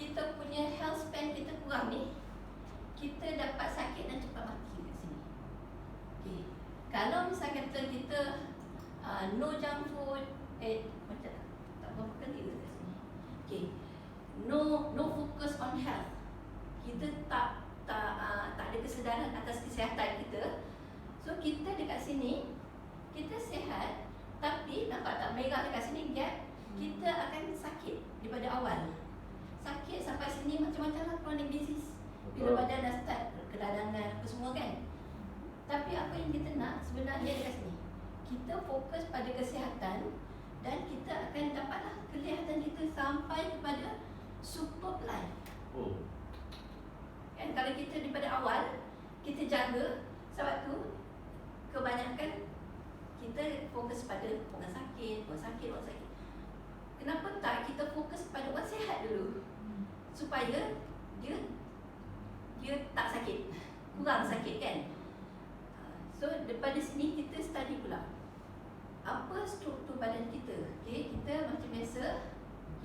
kita punya health span kita kurang ni, kita dapat sakit dan cepat mati kat sini. Okay. Kalau misal kata kita no junk food, macam tak berapa kali kat sini. Okay. No focus on health. Kita tak ada kesedaran atas kesihatan kita. So kita dekat sini kita sihat, tapi nampak tak merah dekat sini gap, kita akan sakit daripada awal. Sakit sampai sini macam-macam lah chronic disease. Bila badan dah start keradangan apa semua kan. Tapi apa yang kita nak sebenarnya dekat sini, kita fokus pada kesihatan dan kita akan dapatlah kelihatan kita sampai kepada superb life. Kan kalau kita daripada awal kita jaga, sebab tu kebanyakan kita fokus pada orang sakit. Kenapa tak kita fokus pada orang sihat dulu, supaya dia tak sakit, kurang sakit kan. So daripada sini kita study pula apa struktur badan kita. Okay, kita macam biasa,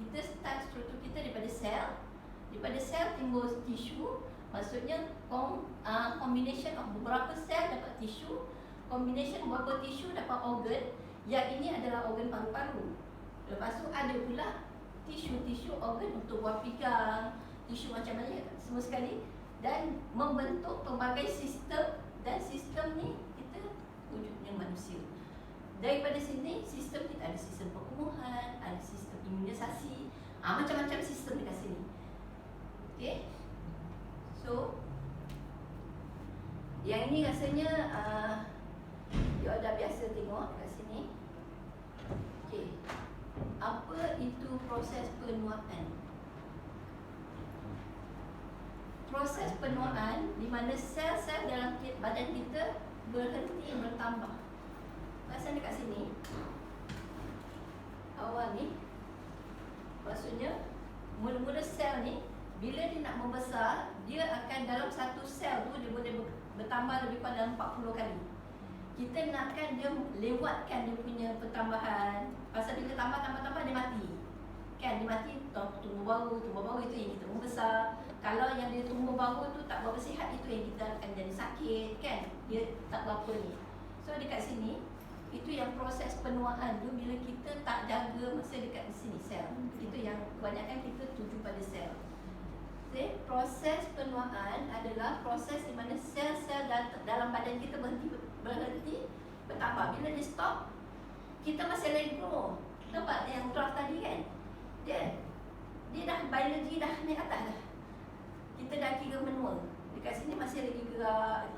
kita start struktur kita daripada sel. Daripada sel timbul tisu. Maksudnya combination of beberapa sel dapat tisu, combination beberapa tisu dapat organ. Yang ini adalah organ paru-paru. Lepas tu ada pula tisu-tisu organ untuk buah pinggang, tisu macam mana semua sekali, dan membentuk pelbagai sistem. Dan sistem ni kita wujudnya manusia. Daripada sini sistem kita ada sistem pertumbuhan, ada sistem imunisasi, macam-macam sistem dekat sini. Okay. So yang ini rasanya you dah biasa tengok kat sini. Okay. Apa itu proses penuaan? Proses penuaan di mana sel-sel dalam badan kita berhenti bertambah. Pasal dekat sini awal ni, maksudnya mula-mula sel ni bila dia nak membesar, dia akan dalam satu sel tu dia boleh bertambah lebih pada 40 kali. Kita nakkan dia lewatkan dia punya pertambahan. Pasal bila tambah dia mati. Kan dia mati, tumbuh baru itu yang kita membesar. Kalau yang dia tumbuh baru tu tak berapa sihat, itu yang kita akan jadi sakit kan. Dia tak berapa ni. So dekat sini itu yang proses penuaan tu, bila kita tak jaga masa dekat sini sel. Itu yang kebanyakan kita tuju pada sel. Okay, proses penuaan adalah proses di mana sel-sel dalam badan kita berhenti bertambah. Bila dia stop, kita masih lagi grow. Nampak yang graf tadi kan? Dia dah biologi dah naik atas dah. Kita dah kira menua. Dekat sini masih lagi gerak,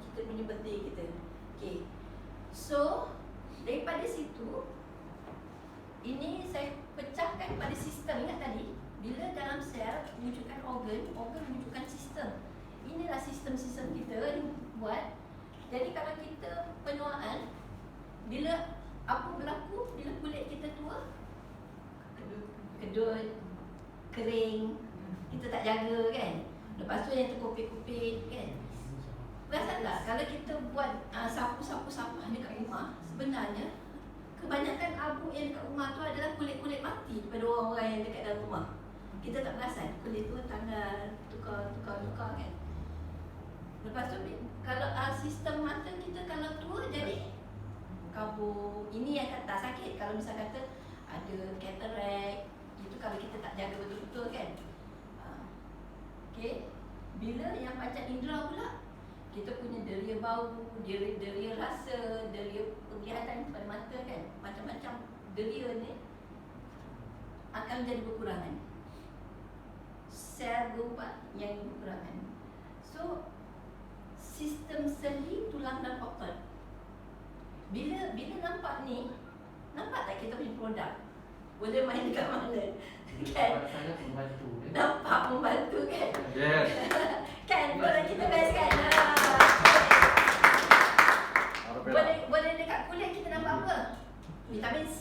kita punya birthday kita. Okay. So daripada situ, ini saya pecahkan pada sistem. Ingat tadi, bila dalam sel wujudkan organ wujudkan sistem. Inilah sistem-sistem kita buat. Jadi kalau kita penuaan, bila apa berlaku, bila kulit kita tua, kedut, kering, kita tak jaga kan. Lepas tu yang terkopik-kopik kan. Perasan tak kalau kita buat sapu-sapu dekat rumah, sebenarnya kebanyakan abu yang dekat rumah tu adalah kulit-kulit mati daripada orang-orang yang dekat dalam rumah. Kita tak perasan, kulit tu tangan tukar kan. Lepas tu kalau sistem mata kita kalau tua jadi kabur. Ini yang tak sakit. Kalau misal kata ada cataract, itu kalau kita tak jaga betul-betul kan. Okay. Bila yang panca indera pula, kita punya deria bau, deria rasa, deria penglihatan pada mata kan. Macam-macam deria ni akan menjadi berkurangan. Sel berubah yang berkurangan. So sistem sendi, tulang dan otot. Bila nampak ni, nampak tak kita punya produk boleh main dekat mana kan? Nampak membantu kan? Yes. Kan produk kita best kan? Boleh dekat kulit kita nampak apa? Vitamin C,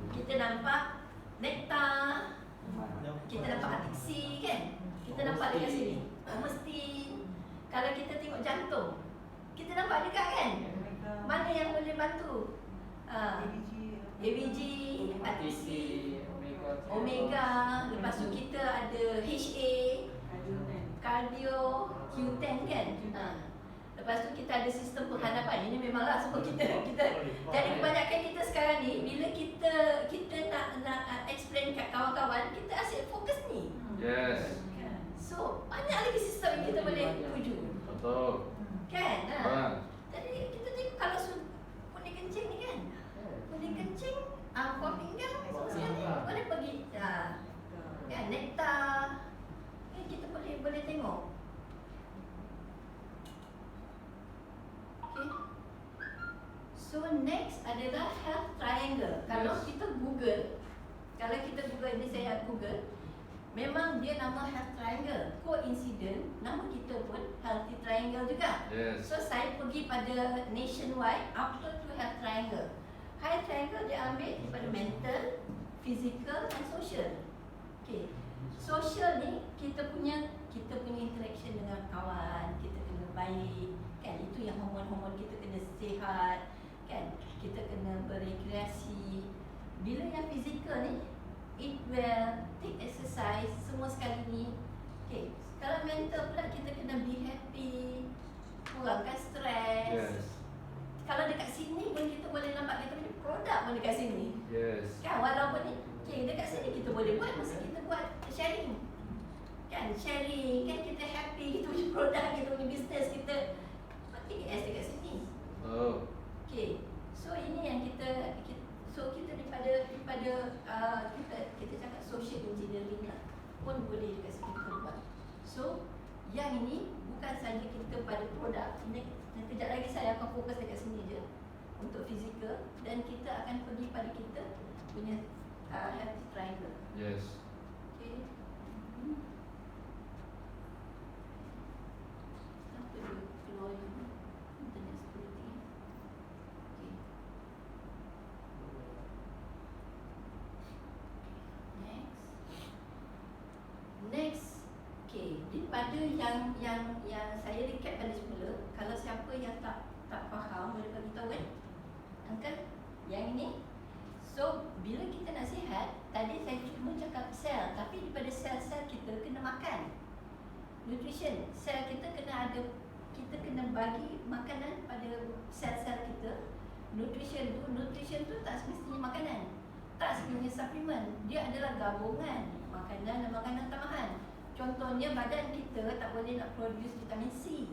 kita nampak nektar, kita nampak atik C kan? Kita nampak dekat sini homosin. Kalau kita tengok jantung, kita nampak dekat kan? Mana yang boleh bantu? ABG, ATC, Omega. Lepas tu kita ada cardio, Q10 kan. Lepas tu kita ada sistem penghadapan. Ini memanglah semua kita jadi kebanyakan kita sekarang ni bila kita nak explain kat kawan-kawan, kita asyik fokus ni. Yes. So banyak lagi sistem yang kita boleh tuju. Betul. Kan? Jadi kita tengok kalau pundi kencing ni kan. Pundi kencing, buah pinggang semua sekali boleh pergi. Kan nektar. Kita boleh tengok. Okay. So next adalah health triangle. Kalau kita Google ini saya Google, memang dia nama health triangle. Coincident, nama kita pun healthy triangle juga. Yes. So saya pergi pada nationwide apa tu health triangle. Health triangle dia ambil daripada mental, physical dan social. Okay. Social ni kita punya interaction dengan kawan, kita kena baik, kan? Itu yang hormon-hormon kita kena sihat, kan? Kita kena berekreasi. Bila yang fizikal ni, eat well, take exercise, semua sekali ni. Okay. Kalau mental pula kita kena be happy, kurangkan stres. Yes. Kalau dekat sini pun kita boleh nampak kita punya produk pun dekat sini. Yes. Kan walaupun ni, okay, dekat sini kita boleh buat masa kita buat sharing. Kan sharing, kan kita happy, kita punya produk, kita punya business, kita PKS dekat sini. Oh. Okay. So ini yang kita daripada kita cakap social engineering lah pun boleh dekat sini kita buat. So yang ini bukan saja kita pada produk. Ini kejap lagi saya akan fokus dekat sini je untuk fizikal dan kita akan pergi pada kita punya healthy triangle. Yes. Okay. Apa dia keluar yang internet security? Okay. Next, okay, daripada yang saya recap pada semula, kalau siapa yang tak faham boleh bagi tahu kan? Angkat yang ini. So, bila kita nak sihat, tadi saya cuma cakap sel, tapi daripada sel-sel kita kena makan. Nutrition, sel kita kena bagi makanan pada sel-sel kita. Nutrition tu tak semestinya makanan. Tak sebenarnya suplemen, dia adalah gabungan makanan dan makanan tambahan. Contohnya badan kita tak boleh nak produce vitamin C.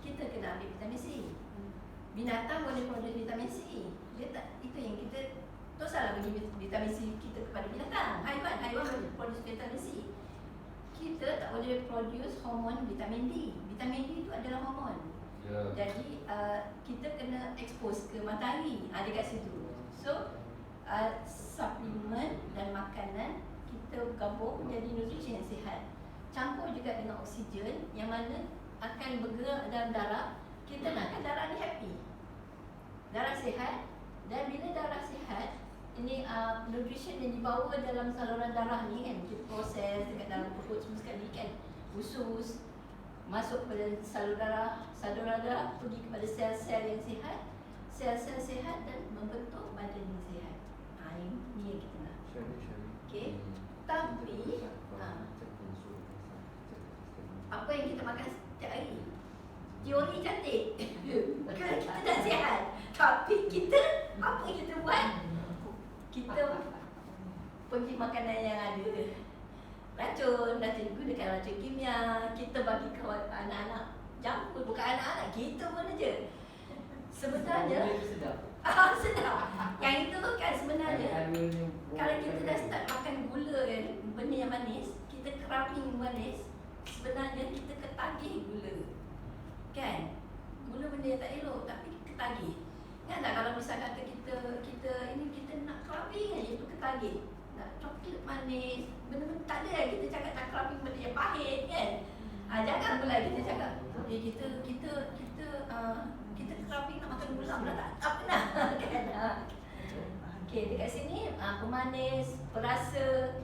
Kita kena ambil vitamin C. Binatang boleh produce vitamin C. Dia tak, itu yang kita tak salah bagi vitamin C kita kepada binatang. Haiwan boleh produce vitamin C. Kita tak boleh produce hormon vitamin D. Vitamin D itu adalah hormon. Jadi kita kena expose ke matahari, dekat situ. So suplemen dan makanan kita gabung jadi nutrisi yang sihat. Campur juga dengan oksigen yang mana akan bergerak dalam darah. Kita nakkan darah ni happy, darah sihat. Dan bila darah sihat, ini nutrition yang dibawa dalam saluran darah ni kan, kita proses dekat dalam perut semua sekali kan, usus masuk pada saluran darah pergi kepada sel-sel yang sihat, sel-sel sihat dan membentuk badan yang sihat. Ini yang kita nak. Okay. Tapi apa yang kita makan setiap hari, teori cantik kita nak sihat, tapi kita apa yang kita buat, kita pergi makanan yang ada racun gunakan racun kimia. Kita bagi kawan anak-anak campur, bukan anak-anak, kita pun aja. Sebenarnya sedap. Yang itu kan sebenarnya kalau kita dah start makan gula kan, benda yang manis, kita craving manis, sebenarnya kita ketagih gula. Kan? Gula benda yang tak elok tapi ketagih. Kan tak, kalau misal kata kita nak craving aja, itu ketagih. Nak coklat manis, benda-benda tak ada kita cakap tak craving benda yang pahit kan. Jangan pula kita cakap kita craving nak makan gula pula tak pernah kan. Okey, dekat sini pemanis, perasa,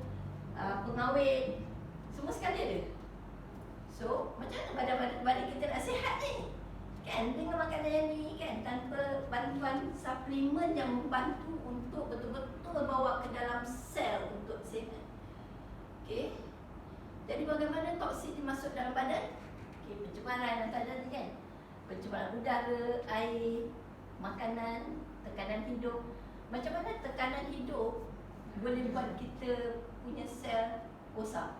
pengawet, semua sekali ada. So, macam mana badan kita nak sihat ni? Kan, dengan makanan yang ni kan, tanpa bantuan suplemen yang membantu untuk betul-betul bawa ke dalam sel untuk sihat. Okey. Jadi bagaimana toksin masuk dalam badan? Okay, pencemaran antara tadi kan. Pencemaran udara, air, makanan, tekanan hidup. Macam mana tekanan hidup boleh buat kita punya sel rosak?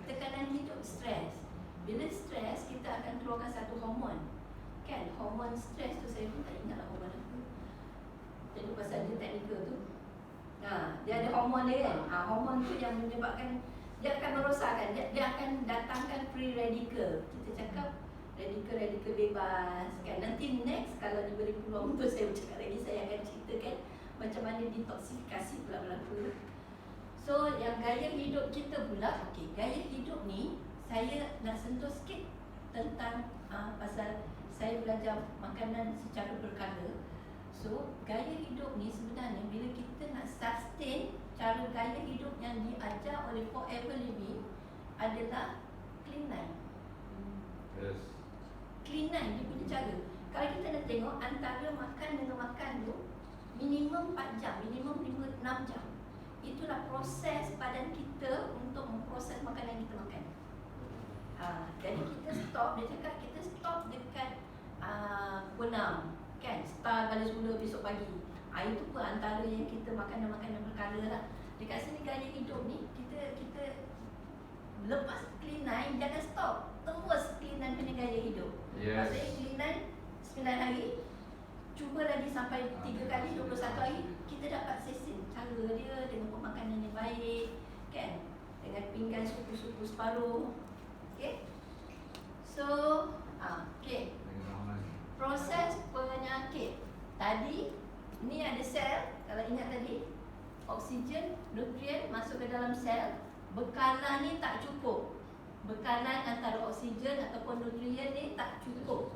Tekanan hidup, stres. Bila stres, kita akan keluarkan satu hormon. Kan, hormon stres tu saya pun tak ingat lah hormon apa. Jadi pasal dia teknikal tu. Dia ada hormon dia kan. Hormon tu yang menyebabkan dia akan merosakkan, dia akan datangkan free radical. Kita cakap radikal bebas kan. Nanti next kalau diberi peluang untuk saya bercakap lagi, saya akan ceritakan macam mana detoksifikasi pula berlaku. So yang gaya hidup kita pula, okey, gaya hidup ni saya nak sentuh sikit tentang pasal saya belajar makanan secara berkala. So gaya hidup ni sebenarnya bila kita nak sustain cara gaya hidup yang diajar oleh Forever Living adalah clean line. Yes. Clean line dia punya cara. Kalau kita nak tengok antara makan dengan makan tu minimum 4 jam, minimum 5-6 jam. Itulah proses badan kita untuk memproses makanan yang kita makan. Jadi kita stop, dia cakap kita stop dekat pukul 6 kan, start balik semula besok pagi. Itu pun antara yang kita makanan-makanan berkala lah. Dekat sini gaya hidup ni kita lepas clean line jangan stop, terus clean line punya gaya hidup. Yes. Maksudnya clean line 9 hari, cuba lagi sampai 3 kali 21 hari, kita dapat sesin cara dia dengan pemakanan yang baik kan, dengan pinggan suku-suku separuh. Okay. So okay, proses penyakit tadi ni ada sel, kalau ingat tadi oksigen, nutrien masuk ke dalam sel, bekalan ni tak cukup, bekalan antara oksigen ataupun nutrien ni tak cukup,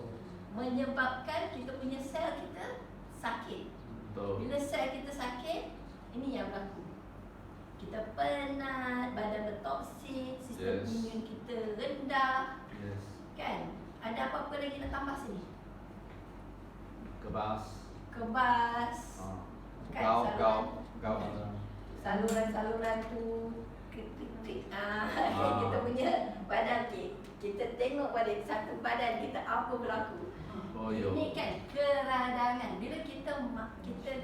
menyebabkan kita punya sel kita sakit. Betul. Bila sel kita sakit, ini yang berlaku, kita penat, badan bertoksin, sistem Yes. imun kita rendah. Yes. Kan? Ada apa-apa lagi nak tambah sini? Kebas. Kebas. Kan, saluran-saluran tu kita punya badan kita tengok balik satu badan kita apa berlaku. Oh yo. Ini kan keradangan. Bila kita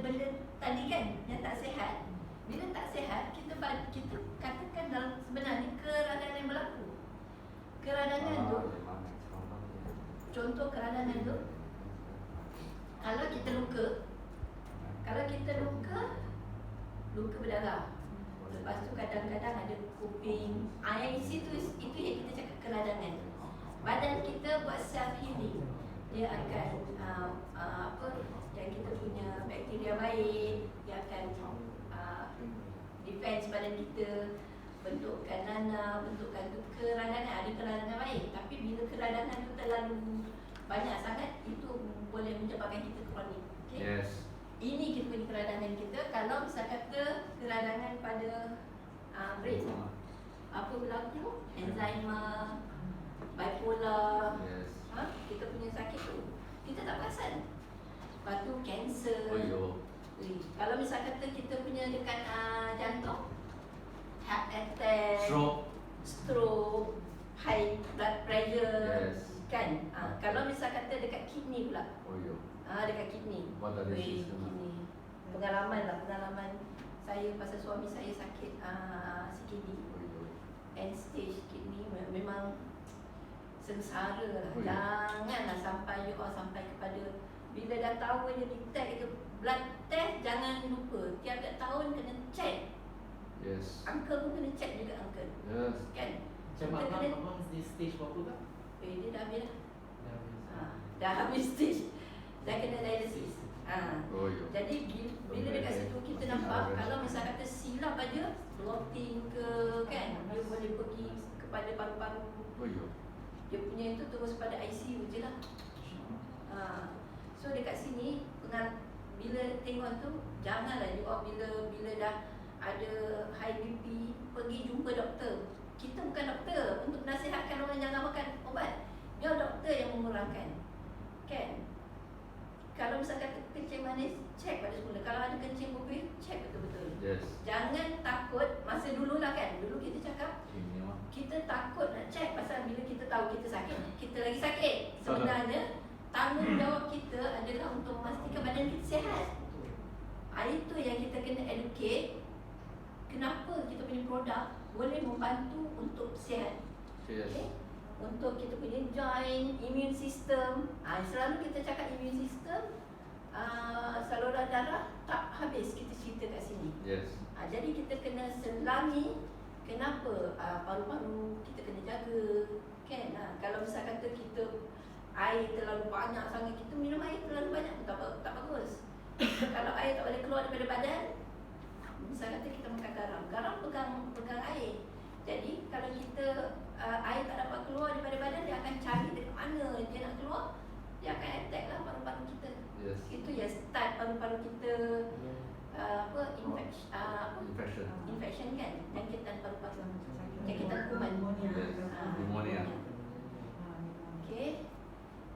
benda tadi kan yang tak sihat, bila tak sihat kita katakan dalam sebenarnya keradangan yang berlaku. Keradangan tu, contoh keradangan tu, kalau kita luka berdarah, lepas tu kadang-kadang ada kuping, itu yang kita cakap keradangan. Badan kita buat self healing, dia akan yang kita punya bakteria baik, dia akan defense badan kita, bentukkan nanah, bentukkan tu keradangan, ada keradangan baik. Tapi bila keradangan tu terlalu banyak sangat, itu boleh menyebabkan kita kronik. Okay? Yes. Ini kita punya keradangan kita. Kalau misal kata keradangan pada brain, apa berlaku? Alzheimer, bipolar, Yes. kita punya sakit tu kita tak perasan. Lepas tu kanser. Oh yo. Kalau misal kata kita punya dekat jantung, heart attack, stroke, high blood pressure. Yes. Kan? Kalau misal kata dekat kidney pula, Oh yo. dekat kidney. What are the system? Kidney. Pengalaman saya pasal suami saya sakit CKD, Oh yo. end stage kidney, memang sengsara lah. Oh, ya. Janganlah sampai sampai kepada bila dah tahu dia detect itu blood test, jangan lupa tiap-tiap tahun kena check. Yes. Uncle pun kena check juga uncle. Yes. Kan? Macam Kita kena- abang di stage berapa kan? Dia dah habis dah. Dah Dah habis stage. Dah kena dialysis. Oh yo. Jadi bila dekat situ kita nampak kalau misal kata silap aja, bloating ke kan, dia boleh pergi kepada paru-paru. Oh yo. Dia punya itu terus pada ICU je lah. So dekat sini bila tengok tu, janganlah you all bila dah ada high BP pergi jumpa doktor. Kita bukan doktor untuk nasihatkan orang jangan makan ubat. Biar doktor yang memurahkan. Kan? kalau misalkan kencing manis, cek pada semula. Kalau ada kencing bubih, cek betul-betul. Yes. Jangan takut. Masa dulu lah kan, dulu kita cakap Ini mah. kita takut nak cek pasal bila kita tahu kita sakit, kita lagi sakit. Sebenarnya tanggungjawab kita adalah untuk memastikan badan kita sihat. Itu yang kita kena educate. Kenapa kita punya produk boleh membantu untuk sihat. Yes. Okay? Untuk kita punya joint, immune system. Selalu kita cakap immune system, saluran darah tak habis kita cerita kat sini. Yes. Jadi kita kena selami kenapa paru-paru kita kena jaga, kan? Kalau misalkan kita air terlalu banyak sangat, kita minum air terlalu banyak pun tak bagus. Kalau air tak boleh keluar daripada badan, misalkan kita makan garam pegang air. Jadi kalau kita air tak dapat keluar daripada badan, dia akan cari dekat mana dia nak keluar, dia akan attack lah paru-paru kita. Yes. Itu ya start paru-paru kita Infection. infection kan, jangkitan paru-paru, jangkitan kuman. Yes. Pneumonia. Okey.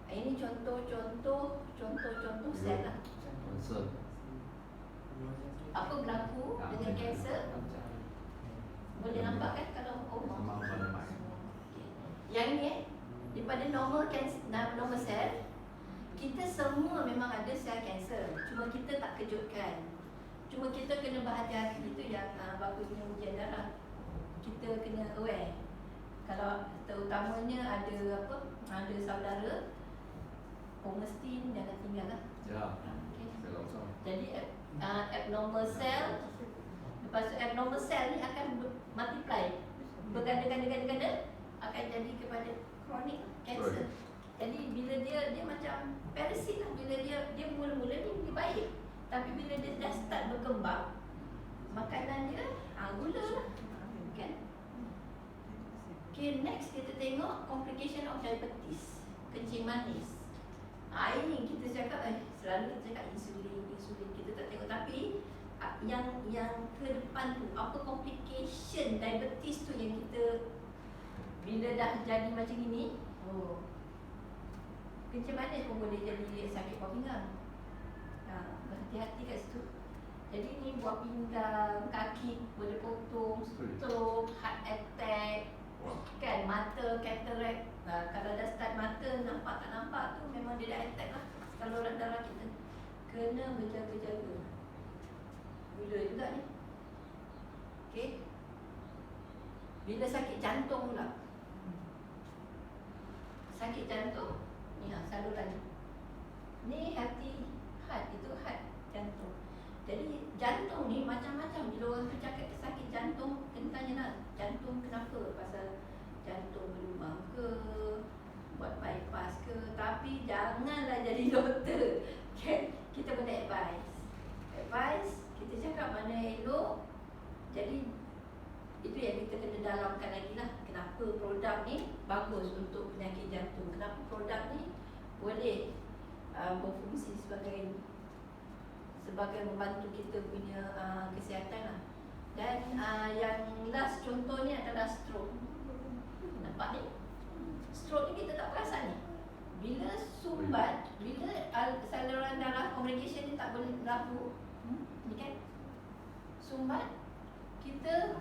Ini contoh sel lah. Cancer. Apa berlaku dengan kanser? Boleh nampak kan kalau Sama pada mak. yang ni daripada normal sel, kita semua memang ada sel kanser. Cuma kita tak kejutkan. Cuma kita kena berhati-hati. Itu yang bagusnya ujian darah. Kita kena aware. Kalau terutamanya ada saudara, honestin jangan tinggal lah. Ya. Okay. Kalau usah. Jadi abnormal cell, lepas tu abnormal cell ni akan multiply, berganda-ganda akan jadi kepada chronic cancer. Jadi bila dia macam parasit lah, bila dia mula-mula ni dia baik, tapi bila dia dah start berkembang, makanan dia gula lah, kan? Okay, next kita tengok complication of diabetes, kencing manis. Ini kita cakap selalu kita cakap insulin, kita tak tengok. Tapi yang ke depan tu, apa complication diabetes tu yang kita bila dah jadi macam ini, kencing manis pun boleh jadi sakit buah pinggang. Berhati-hati kat situ. Jadi ni buah pinggang, kaki boleh potong, stroke, heart attack, kan, mata, cataract. Kalau dah start mata nampak tak nampak tu memang dia dah attack lah saluran darah kita. Kena berjaga-jaga. Gula juga ni. Okay. Bila sakit jantung pula, sakit jantung ni saluran ni healthy heart, itu heart jantung. Jadi jantung ni macam-macam. Bila orang tu cakap sakit jantung, kena tanya lah, jantung kenapa? Pasal jantung berlubang ke, buat bypass ke. Tapi janganlah jadi doktor, kan? Kita boleh advice, kita cakap mana elok. Jadi itu yang kita kena dalamkan lagi lah. Kenapa produk ni bagus untuk penyakit jantung, kenapa produk ni boleh berfungsi sebagai membantu kita punya kesihatan lah. Dan yang last contoh ni adalah stroke. Nampak ni? Stroke ni kita tak perasan ni. Bila sumbat, bila saluran darah communication ni tak boleh berlaku, ni kan? Sumbat, kita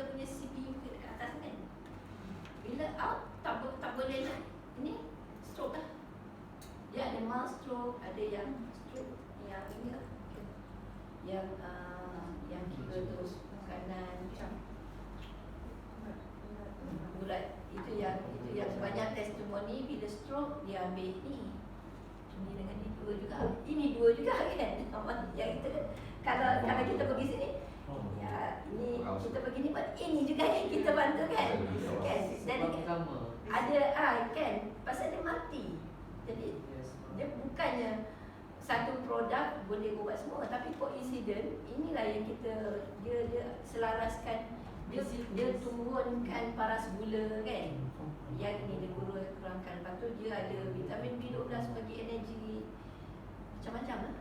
punya CPU ke atas kan? Bila out, tak boleh nak. Ini stroke lah. Dia ada mild stroke, ada yang stroke yang ini lah, yang kira terus kanan macam bulat. Itu yang banyak testimoni bila stroke dia ambil ni dengan ni dua juga. Ini dua juga kan. Yang kita kalau kita pergi sini, ya ini kita pergi ni buat ini juga yang kita bantu kan. Kan. Jadi ada kan pasal dia mati. Jadi dia bukannya satu produk boleh ubat semua, tapi coincident inilah yang dia selaraskan, dia turunkan paras gula kan. Yang ni dia kurangkan. Lepas tu dia ada vitamin B12 bagi energi, macam-macam lah.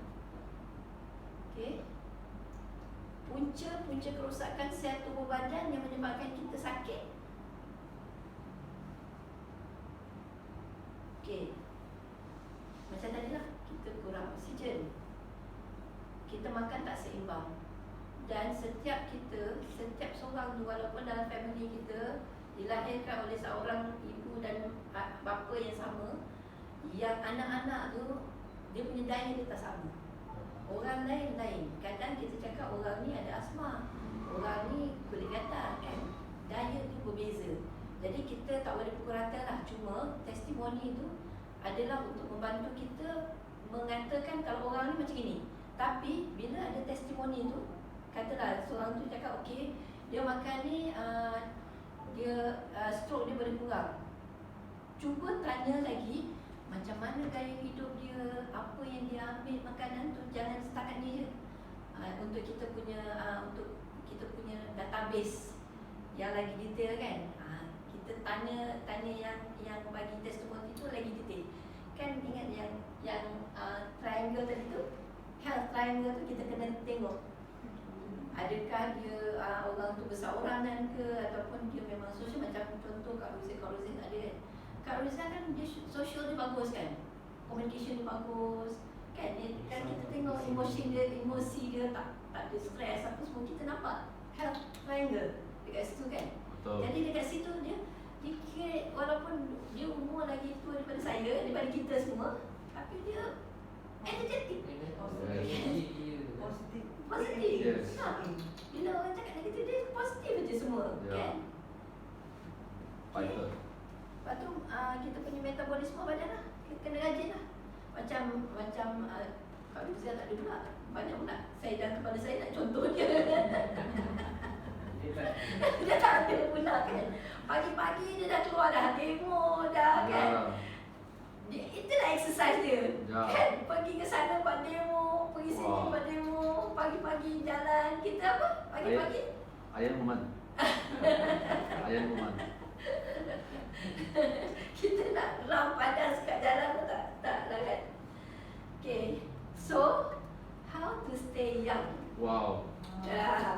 Okay. Punca kerosakan sel tubuh badan yang menyebabkan kita sakit. Okay. Macam tadi lah, kita makan tak seimbang. Dan setiap seorang tu, walaupun dalam family kita dilahirkan oleh seorang ibu dan bapa yang sama, yang anak-anak tu dia punya daya dia tak sama. Orang lain. Kadang kita cakap orang ni ada asma, orang ni kulit gatal kan. Daya tu berbeza. Jadi kita tak boleh pukul rata lah. Cuma testimoni tu adalah untuk membantu kita mengatakan kalau orang ni macam ni. Tapi bila ada testimoni tu, katalah seorang tu cakap okey, dia makan ni stroke dia boleh kurang. Cuba tanya lagi macam mana gaya hidup dia, apa yang dia ambil makanan tu, jangan setakat ni je. Untuk kita punya database yang lagi detail kan. Kita tanya yang bagi testimoni tu lagi detail. Kan ingat yang triangle tadi tu, health triangle tu kita kena tengok. Adakah dia orang tu berseorangan ke, ataupun dia memang sosial. Macam contoh Kak Ruzin ada kan. Kak Ruzin kan dia sosial dia bagus kan, communication dia bagus kan, kan kita tengok emosi dia tak ada stres apa semua, kita nampak health triangle dekat situ kan. Betul. Jadi dekat situ dia kira walaupun dia umur lagi tua daripada saya, daripada kita semua, tapi dia energetic. Positif. Yes. Bila orang cakap negatif, dia positif je semua kan. Fighter. Lepas tu kita punya metabolisme badan lah, kita kena rajin lah. Macam kalau saya tak ada pula, banyak pula saya dalam kepala saya nak contoh dia. Dia tak ada pula kan. Pagi-pagi dia dah keluar dah demo dah kan. Itulah exercise dia kan. Pergi ke sana buat demo, pergi sini buat demo, pagi-pagi jalan. Kita apa? Pagi-pagi Iron Woman. Iron Woman. kita nak ram padas kat jalan pun tak lah kan. Okay, so how to stay young? Wow.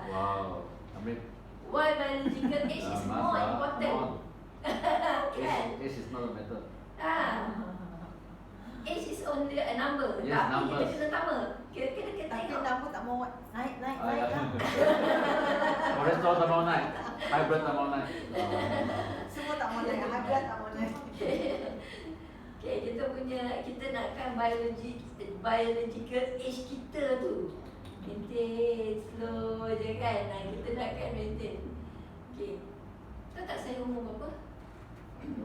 Wow. I mean, Why biological age is more important? Kan? Age is not a matter. Age is only a number. Yes, Tapi numbers. kita kena tambah. Kita Tapi tengok. nama tak mau naik lah. Kolesterol tak mau naik, high blood tak mau naik. Semua tak mau naik, harga tak mau naik. Okay, kita nakkan biological age kita tu maintain slow je kan. Kita nakkan maintain. Okay, tahu tak saya umur berapa?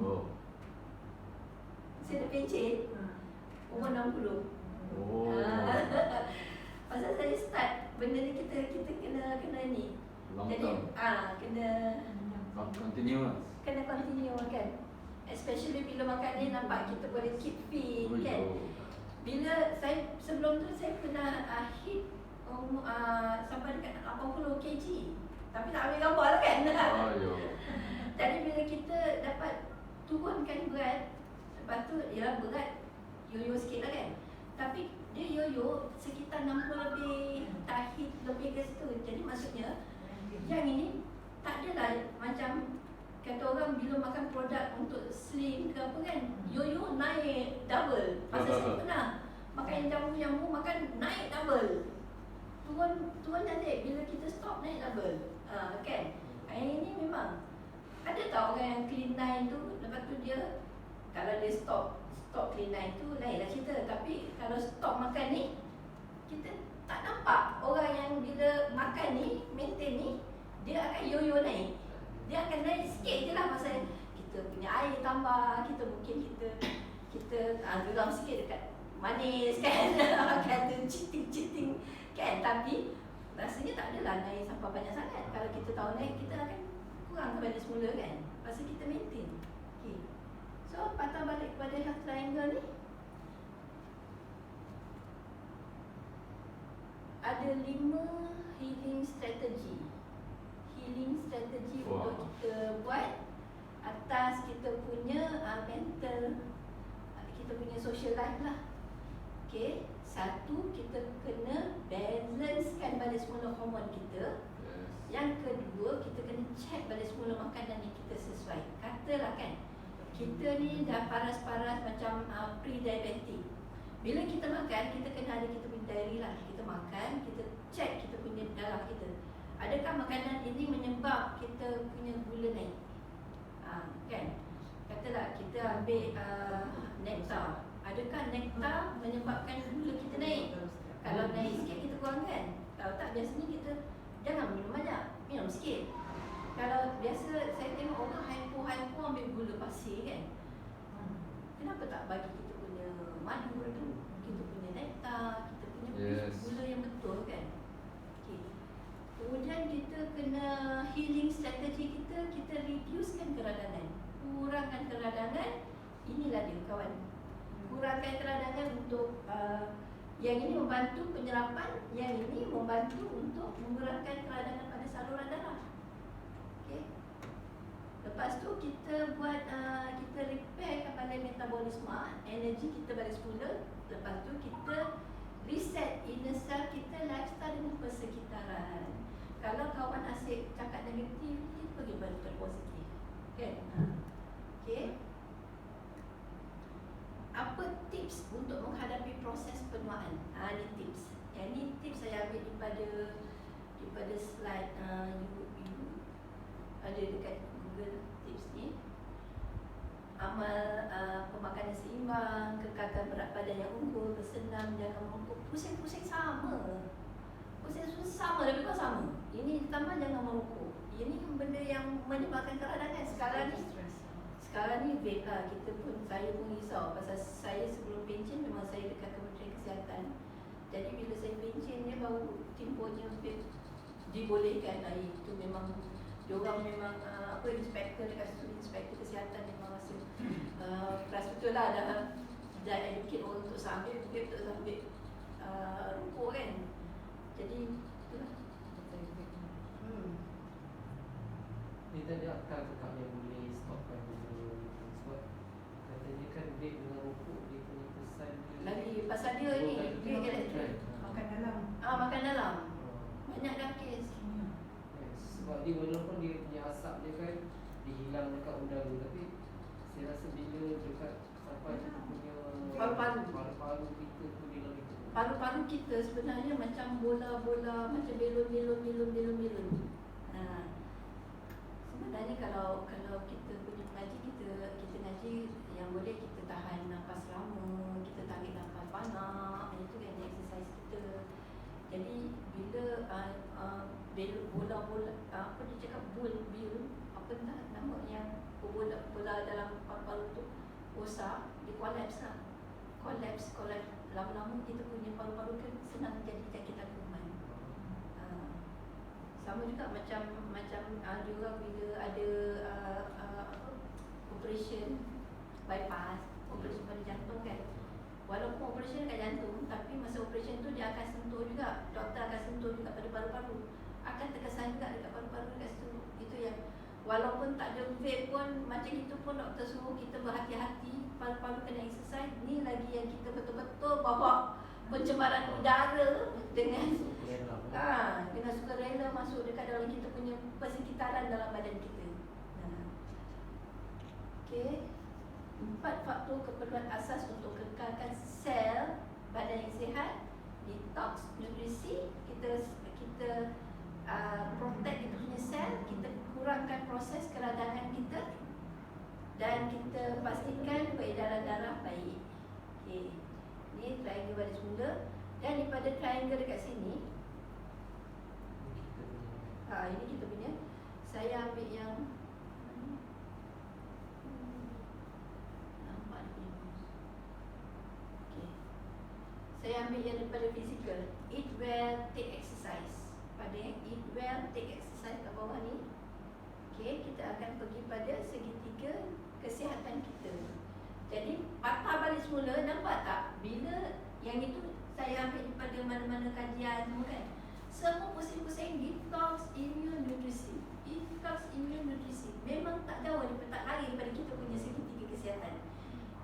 Oh. Saya dah pencet umur 60. Oh. Pasal saya start benda ni kita kena ni. Long Jadi term. kena Continue. kan. Especially bila makan ni nampak kita boleh keep fit Oh, kan. yo. Bila saya sebelum tu saya pernah hit sampai dekat 80 kg. Tapi tak ambil gambar lah kan. Oh, yo. Jadi bila kita dapat turunkan berat, lepas tu ialah berat yo-yo sikit lah kan. Tapi dia yo-yo sekitar 60 lebih, tak hit lebih ke situ. Jadi maksudnya yang ini tak adalah macam kata orang bila makan produk untuk slim ke apa kan, yo-yo naik double. Pasal saya pernah makan yang jamu-jamu, makan naik double. Turun cantik, bila kita stop naik double. Kan? Yang ini memang ada tak orang yang clean line tu, lepas tu dia kalau dia stop clean line tu lain lah cerita. Tapi kalau stop makan ni, kita tak nampak orang yang bila makan ni, maintain ni, dia akan yo-yo naik. Dia akan naik sikit je lah pasal kita punya air tambah, kita geram sikit dekat manis kan. Kata cheating kan. Tapi rasanya tak adalah naik sampai banyak sangat. Kalau kita tahu naik, kita akan kurang kepada semula kan. Pasal kita maintain. Okay. So patah balik kepada health triangle ni, ada 5 healing strategy Wow. untuk kita buat atas kita punya mental, kita punya social life lah. Okay, satu, kita kena balancekan balik semula hormon kita. Yes. Yang kedua, kita kena check balik semula makanan yang kita sesuai. Katalah kan, kita ni dah paras-paras macam pre-diabetic. Bila kita makan, kita kena ada kita punya diary lah. Kita makan, kita darah kita. Adakah makanan ini menyebab kita punya gula naik? Kan? Katalah kita ambil nektar. Adakah nektar menyebabkan gula kita naik? Kalau naik sikit kita kurangkan. Kalau tak, biasanya kita jangan minum banyak, minum sikit. Kalau biasa saya tengok orang hypo ambil gula pasir kan. Kenapa tak bagi kita punya madu tu, kita punya nektar, kita punya gula yang betul kan? Okay. Kemudian kita kena healing strategi kita reducekan keradangan. Kurangkan keradangan, inilah dia kawan. Kurangkan keradangan untuk yang ini membantu penyerapan, yang ini membantu untuk mengurangkan keradangan pada saluran darah. Okay. Lepas tu kita buat kita repairkan balik metabolisme, energi kita balik semula. Lepas tu kita reset inner cell kita, lifestyle dengan persekitaran. Kalau kawan asyik cakap negatif, kita pergi balik positif. Kan? Okay. Apa tips untuk menghadapi proses penuaan? Ni tips. Yang ni tips saya ambil daripada slide you ada dekat Google tips ni. Amal pemakanan seimbang, kekalkan berat badan yang unggul, bersenam, jangan merokok. Pusing-pusing sama. Pusing-pusing sama, lebih kurang sama. Ini tambah jangan merokok. Ini benda yang menyebabkan keradangan. Sekarang ni vape lah. Saya pun risau pasal saya sebelum pencen memang saya dekat Kementerian Kesihatan. Jadi bila saya pencen ni baru timbunya vape dibolehkan. Itu memang diorang memang inspektor dekat situ, inspektor kesihatan memang rasa keras betul lah dah educate orang untuk sambil vape, untuk sambil rokok kan. Jadi itulah. Ni tadi akal cakap yang boleh stopkan dulu. Sebab katanya kan vape dengan rokok dia punya kesan Lagi pasal dia ni vape elektrik. Makan dalam. Makan dalam. Banyak dah kes. Sebab dia walaupun dia punya asap dia kan dihilang dekat udara, tapi saya rasa bila dekat sampai kita punya paru-paru kita tu dia lebih teruk. Paru-paru kita sebenarnya macam bola-bola, macam belon. Sebenarnya kalau kita punya mengaji, kita ngaji yang boleh kita tahan nafas lama, kita tarik nafas banyak, itu kan exercise kita. Jadi bila bola-bola apa dia cakap apa nama yang bola dalam paru-paru tu rosak, dia collapse lah. Collapse lama-lama kita punya paru-paru kan senang jadi jangkitan kuman. Sama juga macam dia orang bila ada operation bypass, operation pada jantung kan. Walaupun operation dekat jantung, tapi masa operation tu dia akan sentuh juga, doktor akan sentuh juga pada paru-paru, akan terkesan juga dekat paru-paru dekat situ. Itu yang walaupun tak ada vape pun macam itu pun doktor suruh kita berhati-hati, paru-paru kena exercise. Ni lagi yang kita betul-betul bawa pencemaran udara dengan sukarela masuk dekat dalam kita punya persekitaran dalam badan kita. Okey. 4 faktor keperluan asas untuk kekalkan sel badan yang sihat. Detox, nutrisi, kita protect kita punya sel, kita kurangkan proses keradangan kita, dan kita pastikan peredaran darah baik. Okey. Ni triangle balik semula, dan daripada triangle dekat sini ini kita punya. Saya ambil yang nampak ni. Okey. Saya ambil yang daripada fizikal. Eat well, take exercise. Pada yang eat well, take exercise kat bawah ni. Okey, kita akan pergi pada segitiga kesihatan kita. Jadi patah balik semula, nampak tak? Bila yang itu saya ambil daripada mana-mana kajian semua kan. Semua pusing-pusing detox, immune, nutrisi. Detox, immune, nutrisi. Memang tak jauh daripada, tak lari daripada kita punya segitiga kesihatan.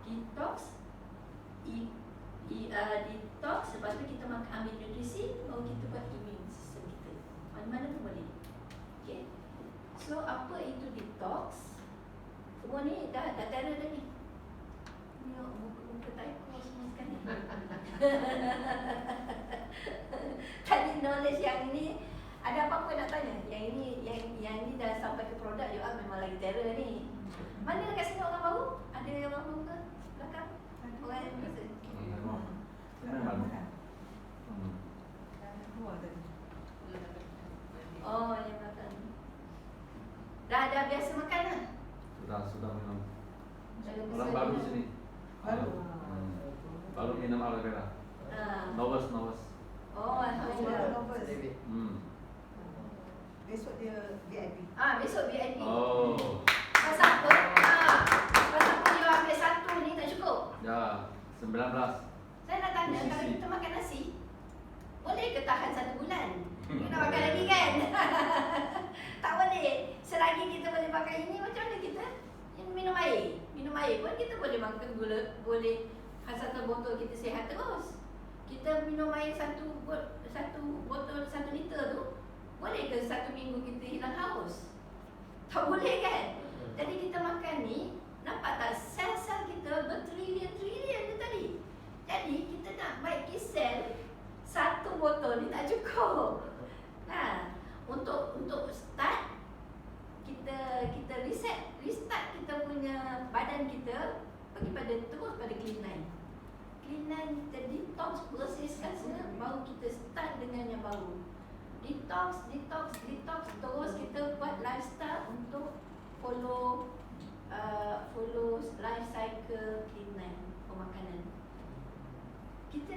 Detox, detox, lepas tu kita makan, ambil nutrisi, baru kita buat immune system kita. Mana-mana pun boleh. Okay. So apa itu detox? Semua ni dah terror dah ni. Tengok muka typo semua sekali. Tadi knowledge yang ini Ada apa-apa nak tanya? Yang ini dah sampai ke produk you memang lagi terror ni. Mana kat sini orang baru? Ada yang orang baru ke? Belakang? Orang yang biasa. Memang. Keluar tadi. Oh, yang belakang. Dah biasa makan lah. Sudah minum. Dah Orang biasa baru minum. sini. Baru. Baru minum aloe vera. Ah. Novus. Oh, alhamdulillah. David. Besok dia VIP. Besok VIP. Oh. Pasal apa? Pasal apa you ambil satu ni tak cukup? Ya, 19. Saya nak tanya, Posisi. kalau kita makan nasi, boleh ke tahan 1 bulan? Kita nak makan lagi kan? Tak boleh. Selagi kita boleh pakai ini, macam mana kita minum air? Minum air pun kita boleh makan gula, boleh satu botol kita sihat terus. Kita minum air satu botol 1 liter tu, boleh ke 1 minggu kita hilang haus? Tak boleh kan? Jadi kita makan ni, nampak tak sel-sel kita bertrilion-trilion tu tadi. Jadi kita nak baiki sel 1 botol ni tak cukup. Nah, untuk start kita restart kita punya badan kita terus pada clean line. Clean line kita detox, bersihkan semua, baru kita start dengan yang baru. Detox, terus kita buat lifestyle untuk follow life cycle clean line pemakanan. Kita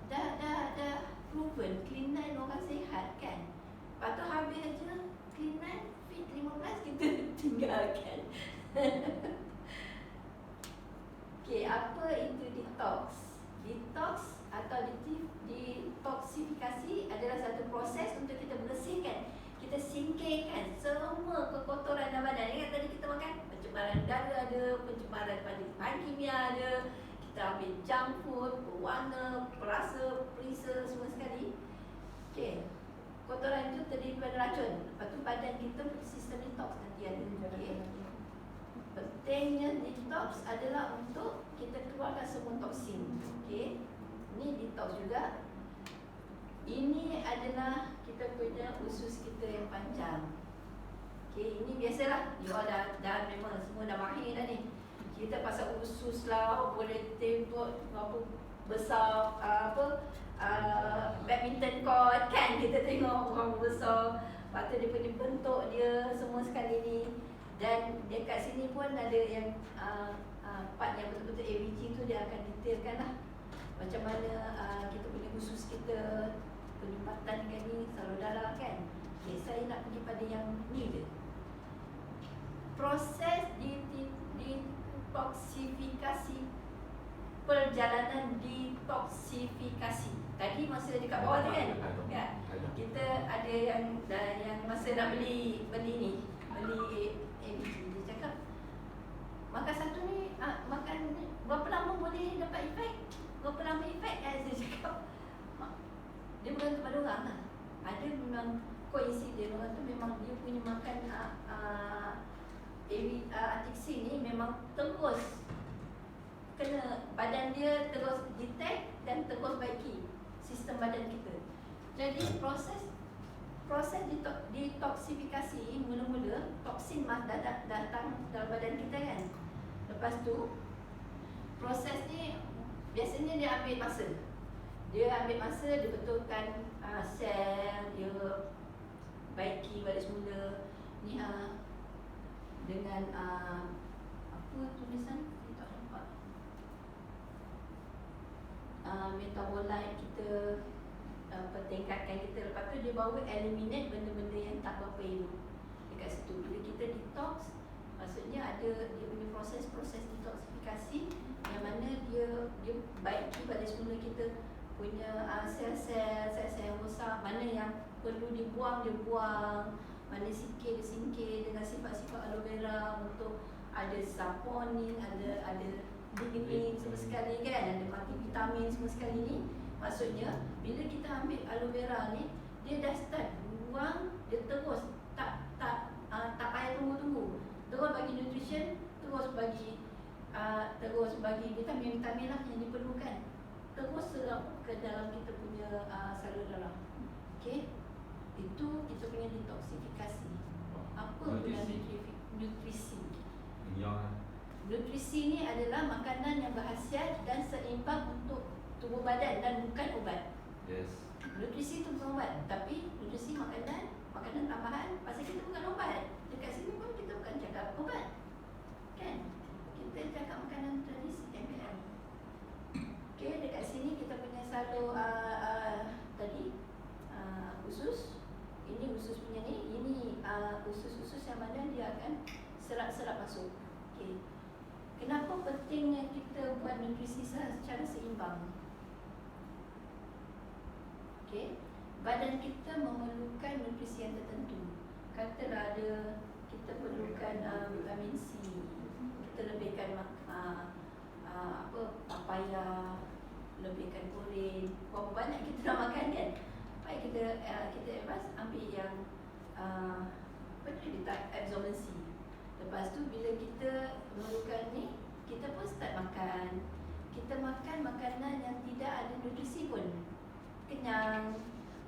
dah proven clean line orang sihat kan. Lepas tu habis aja clean line fit 15 kita tinggalkan. Okay, apa itu detox? Detox atau detoksifikasi adalah satu proses untuk kita bersihkan, kita singkirkan semua kekotoran dalam badan. Ingat tadi kita makan pencemaran udara ada, pencemaran pada bahan kimia ada, kita ambil junk food, berwarna, perisa semua sekali. Okay, kotoran itu terdiri daripada racun. Lepas tu badan kita sistem detox nanti ada. Okay. Pentingnya detox adalah untuk kita keluarkan semua toksin. Okay. Ini detox juga. Ini adalah kita punya usus kita yang panjang. Okay, ini biasalah. You all dah memang semua dah mahir dah ni. Kita pasal usus lah, boleh tembok berapa besar badminton court kan, kita tengok orang besar. Lepas tu dia punya bentuk dia semua sekali ni. Dan dekat sini pun ada yang part yang betul-betul AVG tu dia akan detailkan lah macam mana kita punya usus kita, penyumbatan kan ni, salur darah kan. Okay, saya nak pergi pada yang ni je. Proses detoksifikasi, perjalanan detoksifikasi. Tadi masa dekat bawah tu kan? Ya. Kita ada yang masa nak beli ni, beli AVG, dia cakap makan satu ni, makan ni, berapa lama boleh dapat efek? Berapa lama efek? Saya cakap dia bergantung pada orang lah. Ada memang koinsiden, orang tu memang dia punya makan Artixin ni memang terus kena, badan dia terus detect dan terus baiki sistem badan kita. Jadi proses detoksifikasi, mula-mula toksin datang dalam badan kita kan. Lepas tu proses ni biasanya dia ambil masa. Dia betulkan sel, dia baiki balik semula. Ni dengan apa tulisan? Saya tak nampak. Metabolite kita, tingkatkan kita. Lepas tu dia baru eliminate benda-benda yang tak berapa elok dekat situ. Bila kita detox, maksudnya ada dia punya proses detoksifikasi yang mana dia baiki balik semula kita punya sel-sel yang rosak, mana yang perlu dibuang dia buang, mana sikit dia singkir dengan sifat-sifat aloe vera untuk ada saponin, ada lignin semua sekali kan, ada multivitamin semua sekali ni. Maksudnya bila kita ambil aloe vera ni, dia dah start buang, dia terus tak payah tunggu-tunggu, terus bagi nutrition, terus bagi vitamin-vitamin lah yang diperlukan, terus serap ke dalam kita punya salur darah. Okay, itu kita detoksifikasi. Apa Nutrisi. nutrisi? Yang Nutrisi ni adalah makanan yang berkhasiat dan seimbang untuk tubuh badan dan bukan ubat. yes. Nutrisi tu bukan ubat, tapi nutrisi makanan tambahan. Pasal kita bukan ubat. Dekat sini pun kita bukan cakap ubat, kan? Kita cakap makanan tradisi MPL. Okay, dekat sini kita punya salur tadi usus. Ini usus punya ni. Ini usus-usus yang mana dia akan serap-serap masuk. Okay. Kenapa pentingnya kita buat nutrisi secara seimbang? Okay. Badan kita memerlukan nutrisi yang tertentu. Katalah kita perlukan vitamin C. Kita lebihkan papaya, lebihkan korin. Berapa banyak kita nak makan kan? Baik kita ambil yang absorbency. Lepas tu bila kita memerlukan ni, kita pun start makan. Kita makan makanan yang tidak ada nutrisi pun kenyang.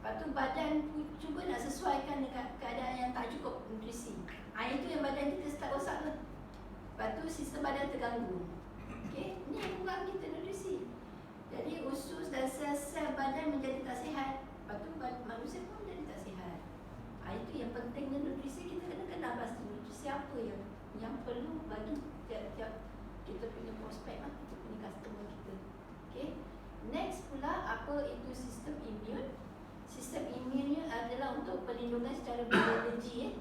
Lepas tu badan cuba nak sesuaikan dengan keadaan yang tak cukup nutrisi. Itu yang badan kita start rosak tu. Lepas tu sistem badan terganggu. Okay, ni yang kurang kita nutrisi. Jadi usus dan sel-sel badan menjadi tak sihat. Lepas tu manusia pun menjadi tak sihat. Itu yang pentingnya nutrisi. Kita kena kenal pasti nutrisi apa yang perlu bagi tiap-tiap kita punya prospek lah, kita punya customer kita. Okay. Next pula, apa itu sistem imun? Sistem imunnya adalah untuk perlindungan secara biologi.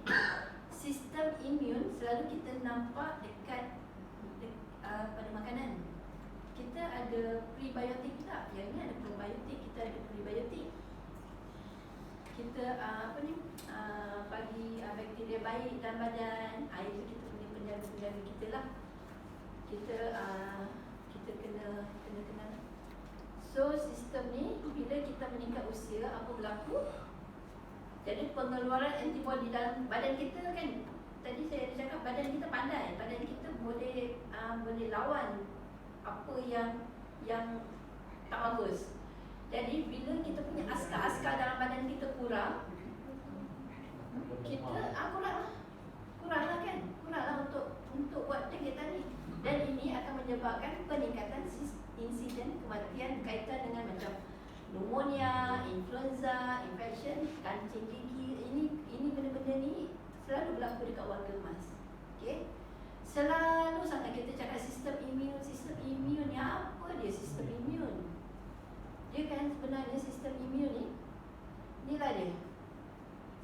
Sistem imun selalu kita nampak dekat pada makanan. Kita ada prebiotik tak? Yang ni ada probiotik, kita ada prebiotik. Kita bagi bakteria baik dalam badan. Itu kita punya penjaga-penjaga kita lah. Kita kena kenal. So sistem ni bila kita meningkat usia, apa berlaku? Jadi pengeluaran antibody dalam badan kita kan, tadi saya cakap badan kita pandai. Badan kita boleh lawan apa yang tak bagus. Jadi bila kita punya askar-askar dalam badan kita kurang, kita kuranglah kan? Kuranglah untuk buat kegiatan ni. Dan ini akan menyebabkan peningkatan insiden kematian berkaitan dengan macam pneumonia, influenza, infection, kancing gigi. Ini benda-benda ni selalu berlaku dekat warga emas. Okey. Selalu sangat kita cakap sistem imun ni apa dia sistem imun? Dia kan sebenarnya sistem imun ni inilah dia.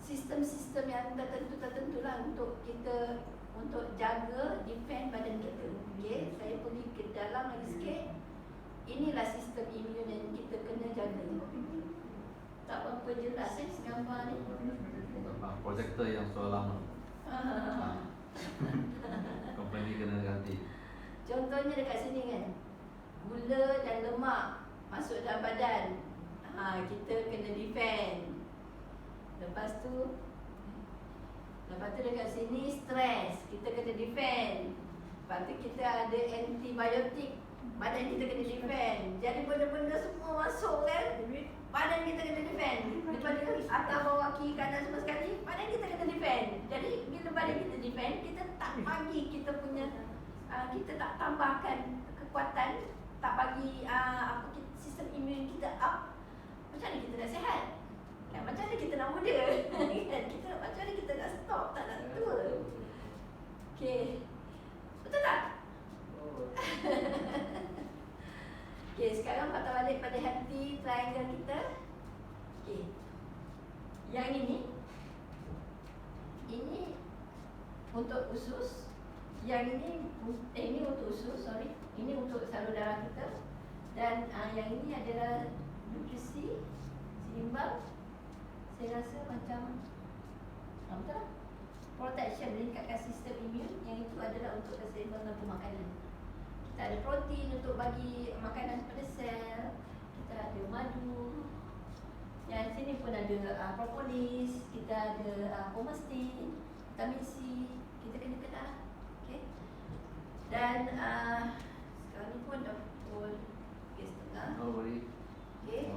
Sistem-sistem yang tertentu lah untuk kita jaga defend badan kita. Okey, saya pergi ke dalam lagi sikit. Inilah sistem imun yang kita kena jaga. Tak berapa jelas gambar ni. Projektor yang soal lama. Company kena ganti. Contohnya dekat sini kan, gula dan lemak masuk dalam badan. Kita kena defend. Lepas tu dekat sini stres, kita kena defend. Lepas tu kita ada antibiotik, badan kita kena defend. Jadi benda-benda semua masuk kan, badan kita kena defend. Daripada atas, bawah, kiri, kanan semua sekali, badan kita kena defend. Jadi bila badan kita defend, kita tak bagi kita punya kita tak tambahkan kekuatan, tak bagi sistem imun kita up. Macam mana kita nak sihat? Kan, macam mana kita nak muda? Macam mana kita nak stop, tak nak tua? Okay, betul tak? Okay, sekarang patah balik pada hati triangle kita. Okay, yang ini untuk usus. Yang ini untuk usus, sorry. Ini untuk salur darah kita. Dan yang ini adalah nutrisi seimbang. Saya rasa macam betul lah. Protection, meningkatkan sistem imun. Yang itu adalah untuk keseimbangan pemakanan. Kita ada protein untuk bagi makanan kepada sel. Kita ada madu. Yang sini pun ada propolis. Kita ada pomestin, vitamin C. Kita kena kenal. Okay. Dan sekarang ni pun dah pukul 3.30. No worry. Okay.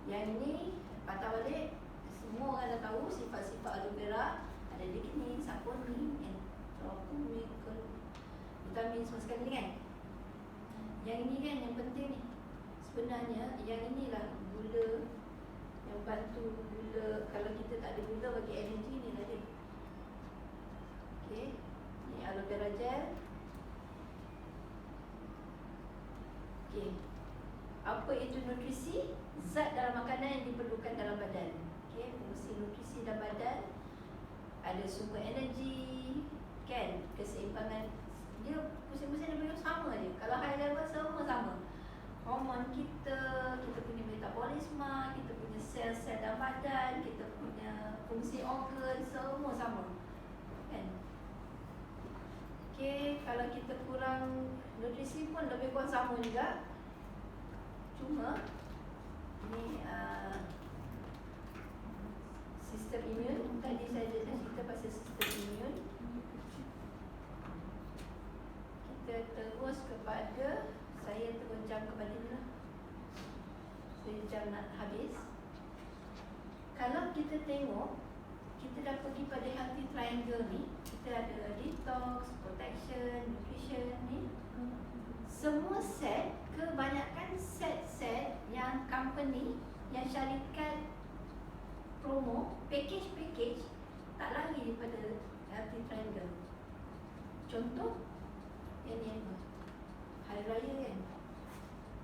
Yang ini patah balik. Semua orang dah tahu sifat-sifat aloe vera, ada lignin, saponin, anthocyanin, vitamin semua sekali ni kan. Yang ini kan yang penting ni. Sebenarnya yang inilah gula yang bantu gula. Kalau kita tak ada gula bagi energi ni lah dia. Okey. Ni aloe vera gel. Okey. Apa itu nutrisi? Zat dalam makanan yang diperlukan dalam badan. Okey, fungsi nutrisi dalam badan, ada sumber energi, kan? Keseimbangan dia pusing-pusing dia sama je. Kalau high level semua sama. Hormon kita, kita punya metabolisme, kita punya sel-sel dalam badan, kita punya fungsi organ semua sama. Kan? Okey, kalau kita kurang nutrisi pun lebih kurang sama juga. Cuma ni sistem imun. Tadi saya dah cerita pasal sistem imun. Kita terus kepada, saya terus jam kepada ni lah. Saya jam nak habis. Kalau kita tengok, kita dah pergi pada healthy triangle ni. Kita ada detox, protection, nutrition ni. Semua set, kebanyakan set-set yang company, yang syarikat promo, package tak lari daripada healthy triangle. Contoh, yang ni apa? Hari Raya kan?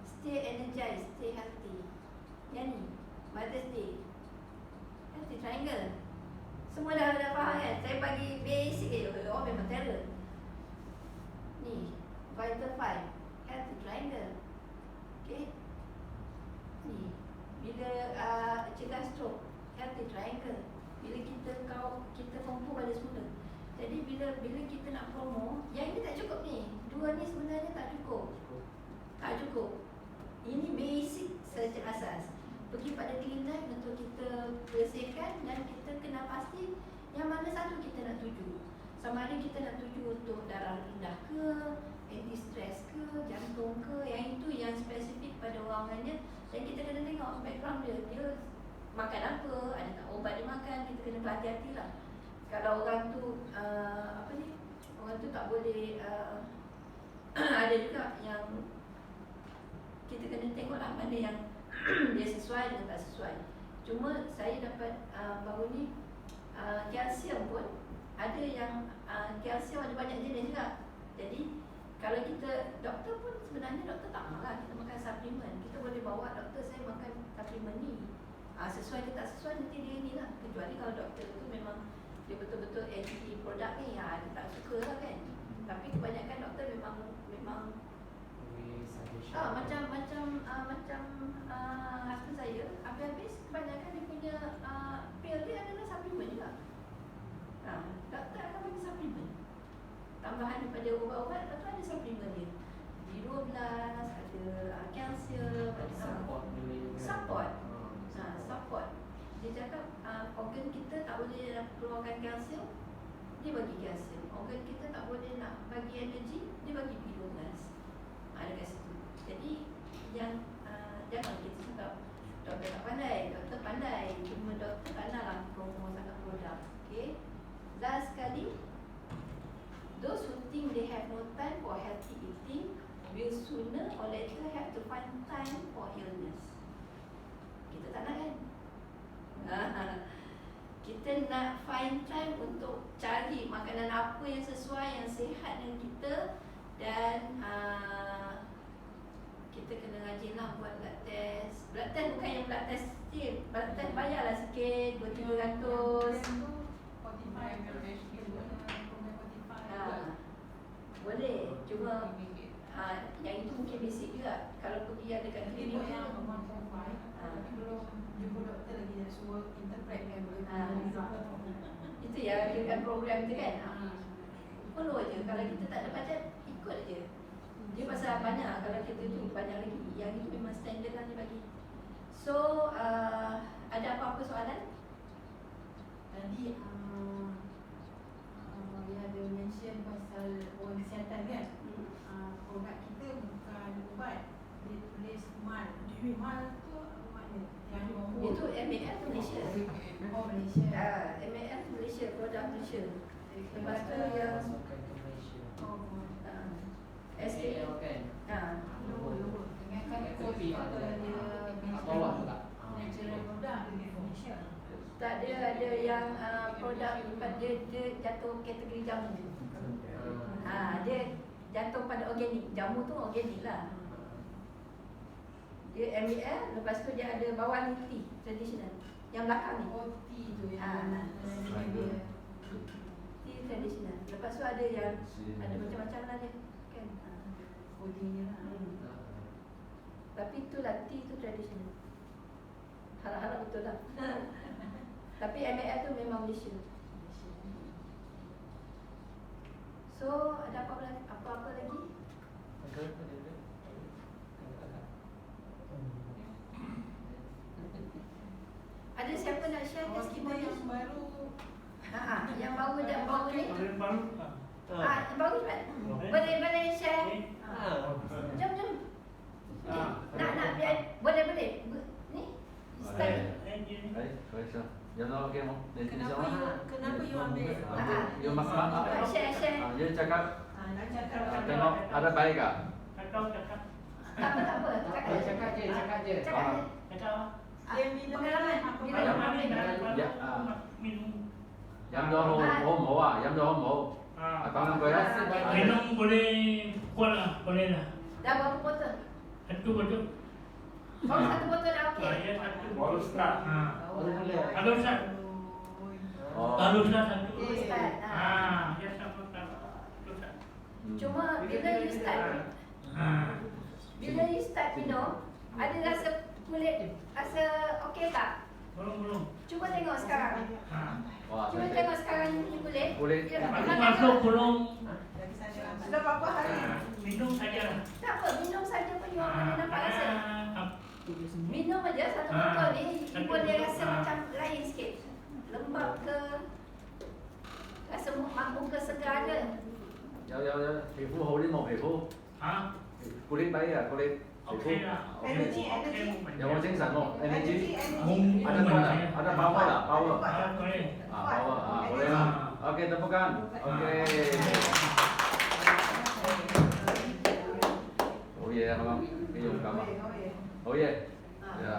Stay energized, stay healthy. Yang ni, Mother's Day, healthy triangle. Semua dah faham kan? Saya bagi basic je, oh memang terror. Ni, Vital 5, healthy triangle. Okay. Ni, bila cegah stroke, healthy triangle. Bila kita mampu pada semula. Jadi bila kita nak promo, yang ini tak cukup ni. Dua ni sebenarnya tak cukup. Tak cukup. Ini basic saja asas. Pergi pada klinik untuk kita bersihkan dan kita kena pasti yang mana satu kita nak tuju. Sama ada kita nak tuju untuk darah rendah ke, anti stress ke, jantung ke, yang itu yang spesifik pada orang-orangnya. Dan kita kena tengok background dia makan apa, ada tak ubat dia makan, kita kena berhati-hati lah. Kalau orang tu orang tu tak boleh ada juga yang kita kena tengok lah mana yang dia sesuai dan tak sesuai. Cuma saya dapat baru ni kalsium pun ada yang kalsium ada banyak jenis juga. Jadi kalau kita, doktor pun sebenarnya doktor tak marah kita makan suplemen. Kita boleh bawa doktor saya makan suplemen ni. Sesuai ke tak sesuai nanti dia ni lah. Kecuali kalau doktor tu memang dia betul-betul anti produk ni, dia tak suka lah kan. Tapi kebanyakan doktor memang macam husband saya habis-habis kebanyakan dia punya pil dia adalah suplemen juga. Doktor akan bagi suplemen tambahan daripada ubat-ubat. Doktor ada suplemen dia B12, ada kalsium, ada support. Support. Dia cakap organ kita tak boleh nak keluarkan kalsium, dia bagi kalsium. Organ kita tak boleh nak bagi energi, dia bagi B12. Dekat situ. Jadi yang jangan kita cakap doktor tak pandai. Doktor pandai, cuma doktor tak nak lah promo sangat produk. Okay. Last sekali, those who think they have no time for healthy eating will sooner or later have to find time for illness. Kita tak nak kan? Kita nak find time untuk cari makanan apa yang sesuai, yang sihat dengan kita. Dan kita kena rajin lah buat blood test. Blood test bukan yang blood test kecil. Blood test bayarlah sikit, $200-300. Boleh, cuma yang itu mungkin basic juga. Kalau pergi ada kat klinik kan, belum jumpa doktor lagi nak suruh interpret kan. itu ya, dengan program tu kan. Follow je. Kalau kita tak ada bajet, ikut je. Dia pasal banyak. Kalau kita tu banyak lagi. Yang itu memang standard lah dia bagi. So ada apa-apa soalan? Tadi dia ada mention pasal orang kesihatan kan. Produk kita bukan ubat. Dia tulis mal. Mal tu apa makna? Yang nombor Itu MAF Malaysia. Oh, Malaysia. MAF Malaysia, produk Malaysia. Lepas tu yang Masukkan ke Malaysia. Oh, SKL kan? logo. Dengan kan Kopi kata dia bawah tu tak? natural product di Indonesia. tak, dia ada yang produk dia jatuh kategori jamu. Dia jatuh pada organik. Jamu tu organik lah. Dia MAF, lepas tu dia ada bawah ni tea tradisional. Yang belakang ni Oh, tea tu Ah, yang dia. tea tradisional. Lepas tu ada yang ada macam-macam lah dia kan. Kodenya lah. Tapi itulah tea tu tradisional. Harap-harap betul lah. Tapi MAF tu memang Malaysia. So ada apa-apa lagi? Ada siapa nak share Kalau kita testimoni? yang baru Yang baru dan baru ni. Baru. Baru cepat. Boleh share. Jom. Nak biar boleh. Ni start. Yang nak okey mau. Kenapa you ambil? You masak. Share. Dia cakap Nak cakap tengok ada baik tak? Cakap. Tak apa. Cakap je. Cakap. Pengalaman. Ya. Minum. Yang dah home ah, yang dah home. Abang nak bayar. Minum boleh kuat lah, boleh lah. Dah berapa botol? Satu betul. Baru satu botol dah okey. Ya, satu. Baru start. Baru boleh. Kalau start. Oh. Baru start satu. Baru start. Ya sama sama. Start. Cuma bila you start minum, ada rasa kulit rasa okey tak? Belum. Cuba tengok sekarang. Wah. Cuba tengok sekarang ni kulit. Kulit. Dia Aku masuk belum. Sudah berapa hari? Minum saja. Tak apa, minum saja pun you boleh nampak rasa. Minum aja satu botol ni, you boleh rasa macam lain sikit. Lembab ke, rasa mampu ke segar ke. Dạ,皮膚好啲冇皮膚，kulit baik ya kulit. Okey lah. Energy. Yang mau精神冇energy. Mung- Ada kuat tak? Ada power tak? Power. Boleh. Power. Boleh lah. Okey, tepukan. Okey. Oh yeah, abang. Ini bukan abang. Oh yeah. Ya.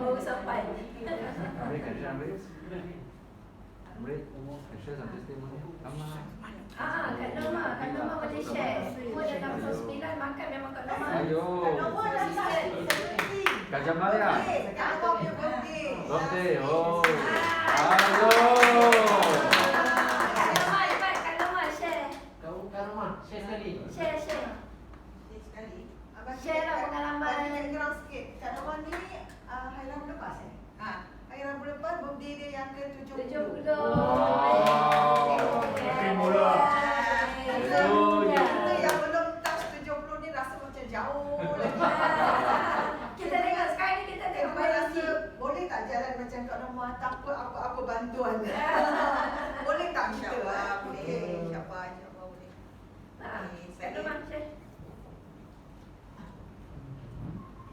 Baru sampai. Ambil kan share ambil. Ambil. Share sampai testimoni. Aman. Kak Norma boleh share. Umur dah 69 makan memang Kak Norma. Ayo. Kak Jamal ya. Birthday. Oh. Ayo. Kak Norma share. Kau rumah, share sekali. Share. Share lah pengalaman. Background sikit. Kak Norma ni hari Rabu lepas hari Rabu lepas birthday dia yang ke-70. 70. Okey, mula. Kita yang belum touch 70 ni rasa macam jauh lagi. Kita tengok sekarang ni kita tengok Saya rasa kondisi. boleh tak jalan macam Kak Norma tanpa apa-apa bantuan? Boleh tak kita? Boleh. InsyaAllah boleh. Kak Norma share.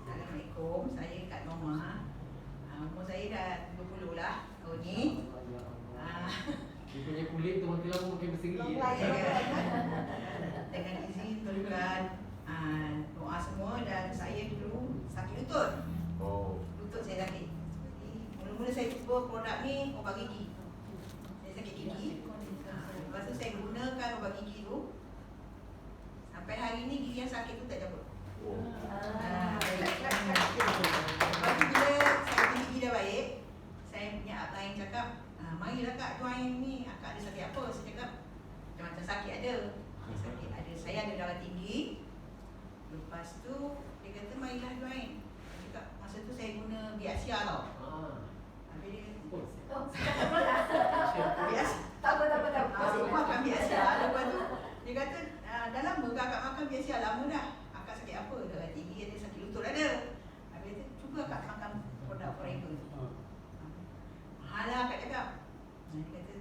Assalamualaikum, saya Kak Norma. Umur saya dah 20 lah tahun ni. Dia punya kulit tu makin lama makin berseri. Dengan izin tuan doa semua dan saya dulu sakit lutut. Oh. Lutut saya sakit. Jadi mula-mula saya cuba produk ni ubat gigi. Saya sakit gigi. Lepas tu saya gunakan ubat gigi tu. Sampai hari ni gigi yang sakit tu tak cabut. Lepas tu bila saya punya gigi dah baik, saya punya upline cakap, marilah Kak join ni, Kak ada sakit apa? Saya cakap, macam-macam sakit ada. Saya ada darah tinggi. Lepas tu dia kata marilah join. Saya cakap masa tu saya guna Biasia tau. Habis dia Tak apa lah. Biasa. Tak apa. Aku makan Biasia. Lepas tu dia kata dah lama ke Kak makan Biasia? Lama dah. Akak sakit apa? Darah tinggi ada, sakit lutut ada. Habis tu cuba Kak makan produk Forever. Mahal lah Kak cakap. Dia kata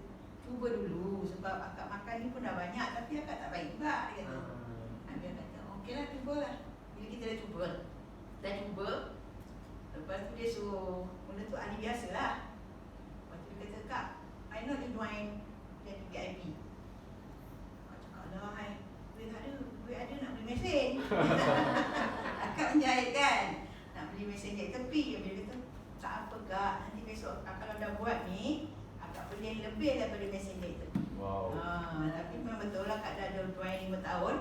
cuba dulu sebab akak makan ni pun dah banyak tapi akak tak baik juga. Dia kata. Habis dia kata okeylah cubalah. Bila kita dah cuba ahli biasa lah. Lepas tu dia kata, Kak, I know you join jadi VIP. Akak cakap lah, duit ada nak beli mesin. Akak menjahit kan, nak beli mesin jahit tepi. Dia kata, tak apa Kak, nanti besok kalau dah buat ni, akak beli lebih daripada mesin jahit tepi. Wow. Tapi memang betul lah Kak dah ada join 5 tahun.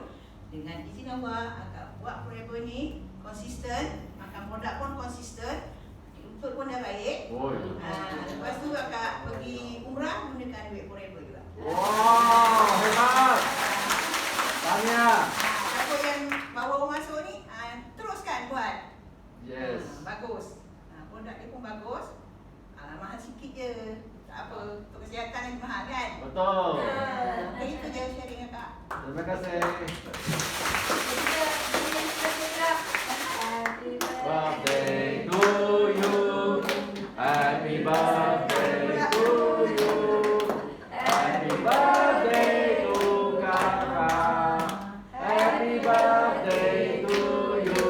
Dengan izin Allah, akak buat Forever ni konsisten, makan produk pun konsisten, lutut pun dah baik. Oh. Lepas tu akak pergi umrah gunakan duit Forever juga. Wow, hebat. Tanya. Siapa yang bawa masuk ni, teruskan buat. Yes. Bagus. Produk dia pun bagus. Mahal sikit je. Tak apa, untuk kesihatan yang mahal kan? Betul. Itu je sharing akak. Terima kasih. Birthday to you. Happy birthday to you. Happy birthday to Kakak. Happy birthday to you.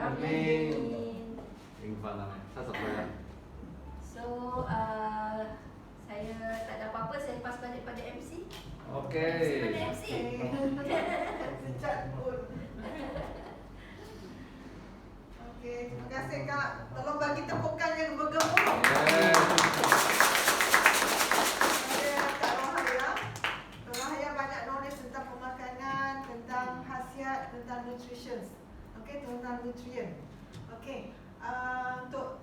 Amin. Ingfan namanya. Saya sekolah. So, saya tak ada apa-apa, saya lepas balik pada MC. Okey. MC pada MC. Sejak pun. Okey, terima kasih Kak. Tolong bagi tepukan yang bergemuruh. Yes. Okey, Kak Rohaya. Kak Rohaya banyak knowledge tentang pemakanan, tentang khasiat, tentang nutrition. Okey, tentang nutrien. Okey.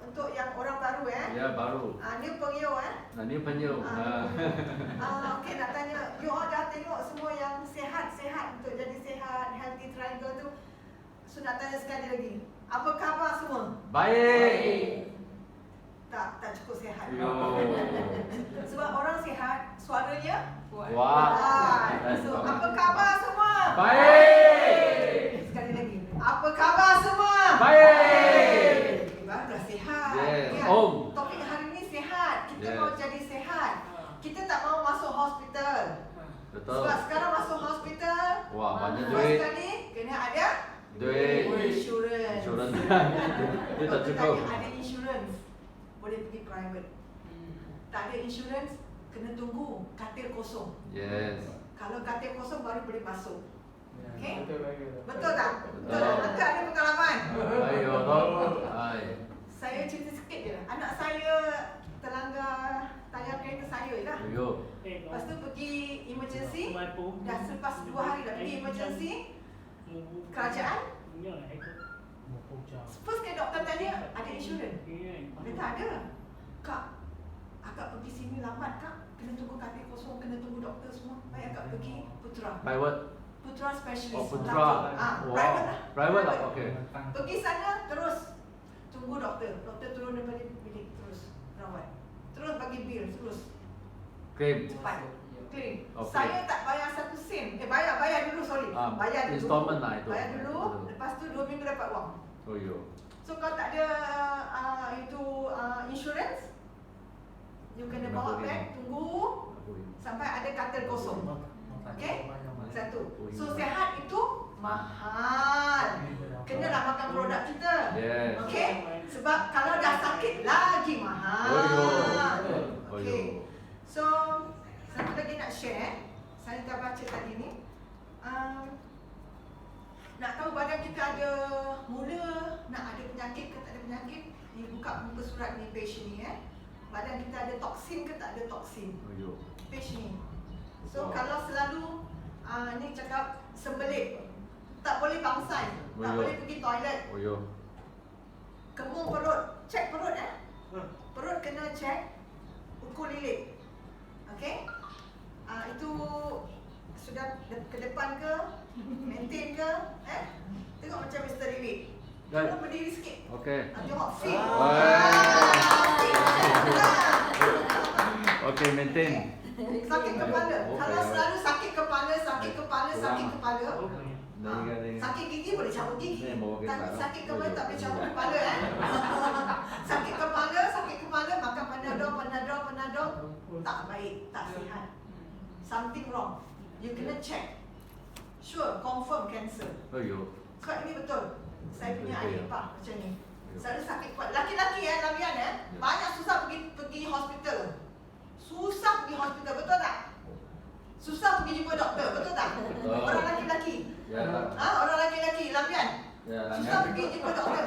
Untuk yang orang baru Ya, baru. ni penyu Nah, ini penyu. Okey, nak tanya, you all dah tengok semua yang sehat-sehat untuk jadi sehat, healthy triangle tu. So nak tanya sekali lagi, apa khabar semua? Baik. Tak cukup sehat. Yo. Sebab orang sehat, suaranya Wah. So apa khabar semua? Baik. Sekali lagi, apa khabar semua? Baik. Baru dah sehat. Yes. Kan? Om. Topik hari ni sehat. Kita Yes. mau jadi sehat. Kita tak mau masuk hospital. Betul. Sebab sekarang masuk hospital, Wah, banyak first duit. kali kena ada Duit. insurance. Insurans. Dia tak Doktor cukup. tanya, ada insurance, boleh pergi private. Tak ada insurance, kena tunggu katil kosong. Yes. Kalau katil kosong baru boleh masuk. Okey? Betul. Betul tak? Betul. Nanti ada pengalaman. Ayo, tolong. Hai. Saya cerita sikit je. Anak saya terlanggar tayar kereta saya lah. Yo. Lepas tu pergi emergency. Dah selepas 2 hari dah pergi emergency. Kerajaan. First kali doktor tanya, ada insurans? Dia tak ada. Kak, akak pergi sini lambat kak. Kena tunggu katil kosong, kena tunggu doktor semua. Baik akak pergi Putra. Private. Putra specialist. Oh, Putra. Private lah. Private lah. Okey. Pergi sana terus tunggu doktor. Doktor turun daripada bilik terus rawat. Terus bagi bil terus. Claim. Cepat. Claim. Okay. Saya tak bayar 1 sen. Bayar dulu sorry. Bayar dulu. Installment lah itu. Bayar dulu. Lepas tu 2 minggu dapat wang. Oh yo. So kalau tak ada insurance, you kena bawa beg, tunggu sampai ada katil kosong. Okay? Satu. So sehat itu mahal. Kenalah makan produk kita. Yes. Okay? Sebab kalau dah sakit lagi mahal. Oh yo. Oh yo. Okay. So satu lagi nak share. Saya dah baca tadi ni. Nak tahu badan kita ada mula nak ada penyakit ke tak ada penyakit, you buka muka surat ni, page ni badan kita ada toksin ke tak ada toksin, Oh yo. page ni. So Wow. kalau selalu ni cakap sembelit, tak boleh bangsai, tak Oh, yo. boleh pergi toilet, Oh yo. kembung perut, cek perut perut kena cek, ukur lilit. Okay? Itu sudah ke depan ke, maintain ke, tengok macam Mr. David. Right. Tolong berdiri sikit. Okey. Tengok fit. Okey, maintain. Sakit kepala. Oh, Kalau baik. selalu sakit kepala, sakit kepala, sakit kepala. Dengan Sakit gigi boleh cabut gigi. Ni bawa kita Tapi lah. sakit kepala tak boleh cabut kepala sakit kepala makan panadol tak baik, tak sihat. Something wrong. You kena check. Sure, confirm cancer. Oh yo. Sebab ini betul. Saya punya Betul, adik ya. ipar macam ni. Ya. Selalu sakit kuat. Laki-laki Lamian Ya. banyak susah pergi hospital. Susah pergi hospital, betul tak? Susah pergi jumpa doktor, betul tak? Betul. Orang laki-laki. Ya. Orang laki-laki Lamian. Ya, Susah pergi jumpa doktor.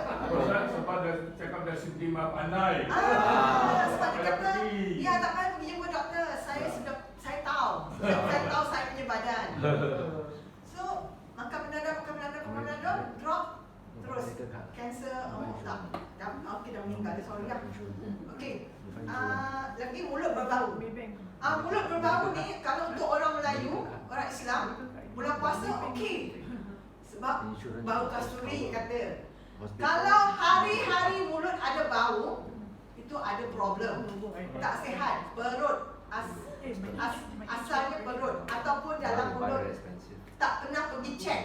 Sebab dia cakap dari segi pandai. Sebab dia kata, pergi. ya tak payah pergi jumpa doktor. Saya tahu. Saya tahu saya punya badan. So, makan mendadak, drop. Terus cancer, okey dah meninggal, sorry lah. Okey. Lagi mulut berbau. Mulut berbau ni kalau untuk orang Melayu, orang Islam, bulan puasa okey. Sebab bau kasturi kata. Kalau hari-hari mulut ada bau, itu ada problem. Tak sihat, perut. Asalnya perut ataupun dalam mulut tak pernah pergi check.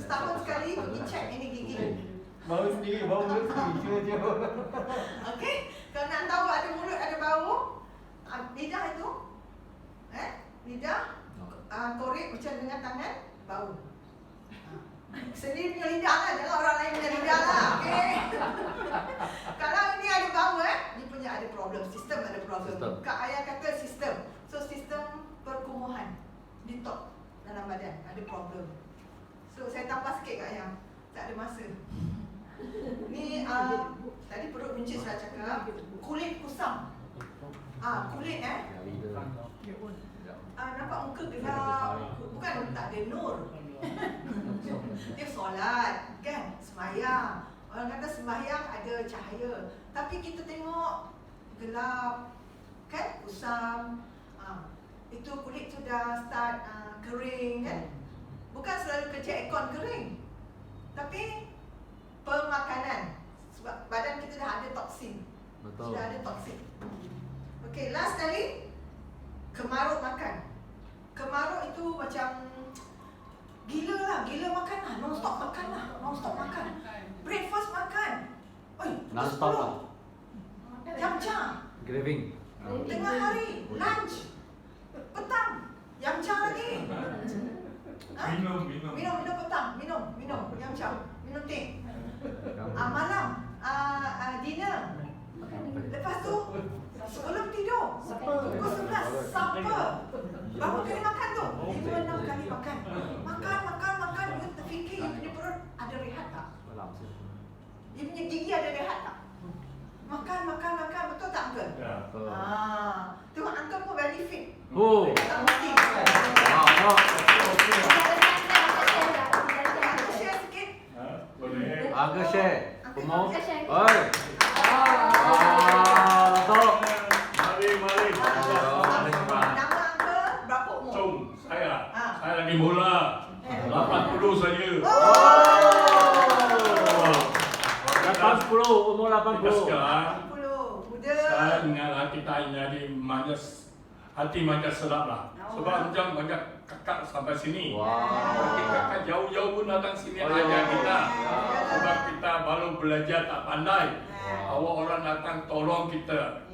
Setahun sekali pergi check ini gigi. Bau sendiri, bau mulut sendiri. Cuba. Okey, kalau nak tahu ada mulut ada bau, lidah itu, lidah korek macam dengan tangan bau. Sendiri punya lidah lah, jangan orang lain punya lidah lah. Okey. Kalau ini ada bau, dia punya ada problem, sistem ada problem. Kak Ayah kata sistem. So sistem perkumuhan, detox dalam badan ada problem. So saya tambah sikit Kak Ayah, tak ada masa. Ni tadi perut buncit saya cakap, kulit kusam. Kulit nampak muka gelap, bukan tak ada nur. Dia solat kan, sembahyang. Orang kata sembahyang ada cahaya, tapi kita tengok gelap kan, kusam. Itu kulit tu dah start kering kan. Bukan selalu kerja aircon kering, tapi pemakanan. Sebab badan kita dah ada toksin. Betul. Sudah ada toksin. Okey, last kali kemaruk makan. Kemaruk itu macam gila makan lah, non-stop makan. Breakfast makan. Oi, Non-stop lah. Jam-jam. Craving. Tengah hari, lunch. Petang, jam-jam lagi. Minum petang, minum jam-jam. Minum teh. Malam, dinner. Lepas tu sebelum tidur pukul 11 supper. Berapa kali makan tu? 5-6 kali makan. Makan. You terfikir you punya perut ada rehat tak? You punya gigi ada rehat tak? Makan, betul tak Uncle? Ya. Tengok Uncle pun very fit. Oh. Tak mesti. Share sikit. Boleh. Angka share. Pemau. Angka share. Oi. Tok. Mari. Nama Uncle berapa umur? Jom, saya lagi mula 80 saja. 80, umur 80. Sekarang 80. Muda. saya ingatlah kita jadi hati macam sedap lah. Sebab macam banyak kakak sampai sini. Tapi kakak jauh-jauh pun datang sini ajar kita. Sebab kita baru belajar tak pandai. Awak orang datang tolong kita.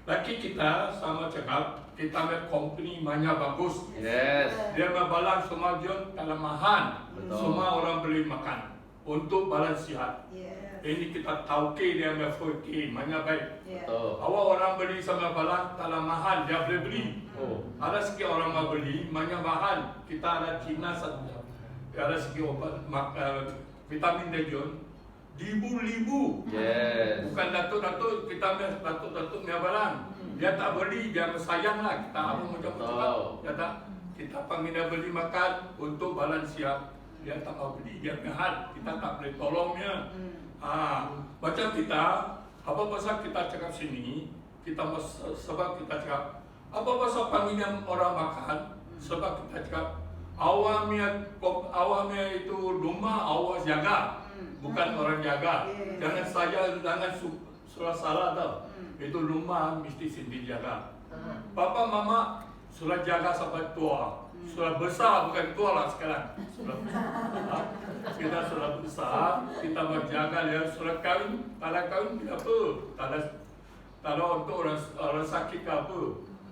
Laki kita sama cakap, kita ambil company banyak bagus. Yes. Dia membalang semua jon dalam mahan. Betul. Semua orang beli makan untuk balan sihat. Ini kita tahu dia ambil 4K, banyak baik. Betul. Awak orang beli sama balang dalam mahal dia boleh beli. Ada sikit orang mau beli, banyak mahal. Kita ada Cina saja. Ada sikit obat vitamin D jon. Ribu-ribu. Yes. Bukan datuk-datuk, kita ambil datuk-datuk punya barang. Dia tak beli, dia sayang lah. Kita apa macam tu kan. Dia tak, kita panggil dia beli makan untuk balan siap. Dia tak mau beli, dia mahal. Kita tak boleh tolongnya. Macam kita, apa pasal kita cakap sini, sebab kita cakap, apa pasal panggilnya orang makan, sebab kita cakap, awamnya itu rumah awak jaga. Bukan orang jaga. Jangan salah tau. Itu rumah mesti sendiri jaga. Papa mama sudah jaga sampai tua. Sudah besar, bukan tua lah sekarang. Kita sudah besar, kita menjaga dia. Sudah kahwin, tak kahwin tidak apa. Tak ada untuk orang sakit ke apa.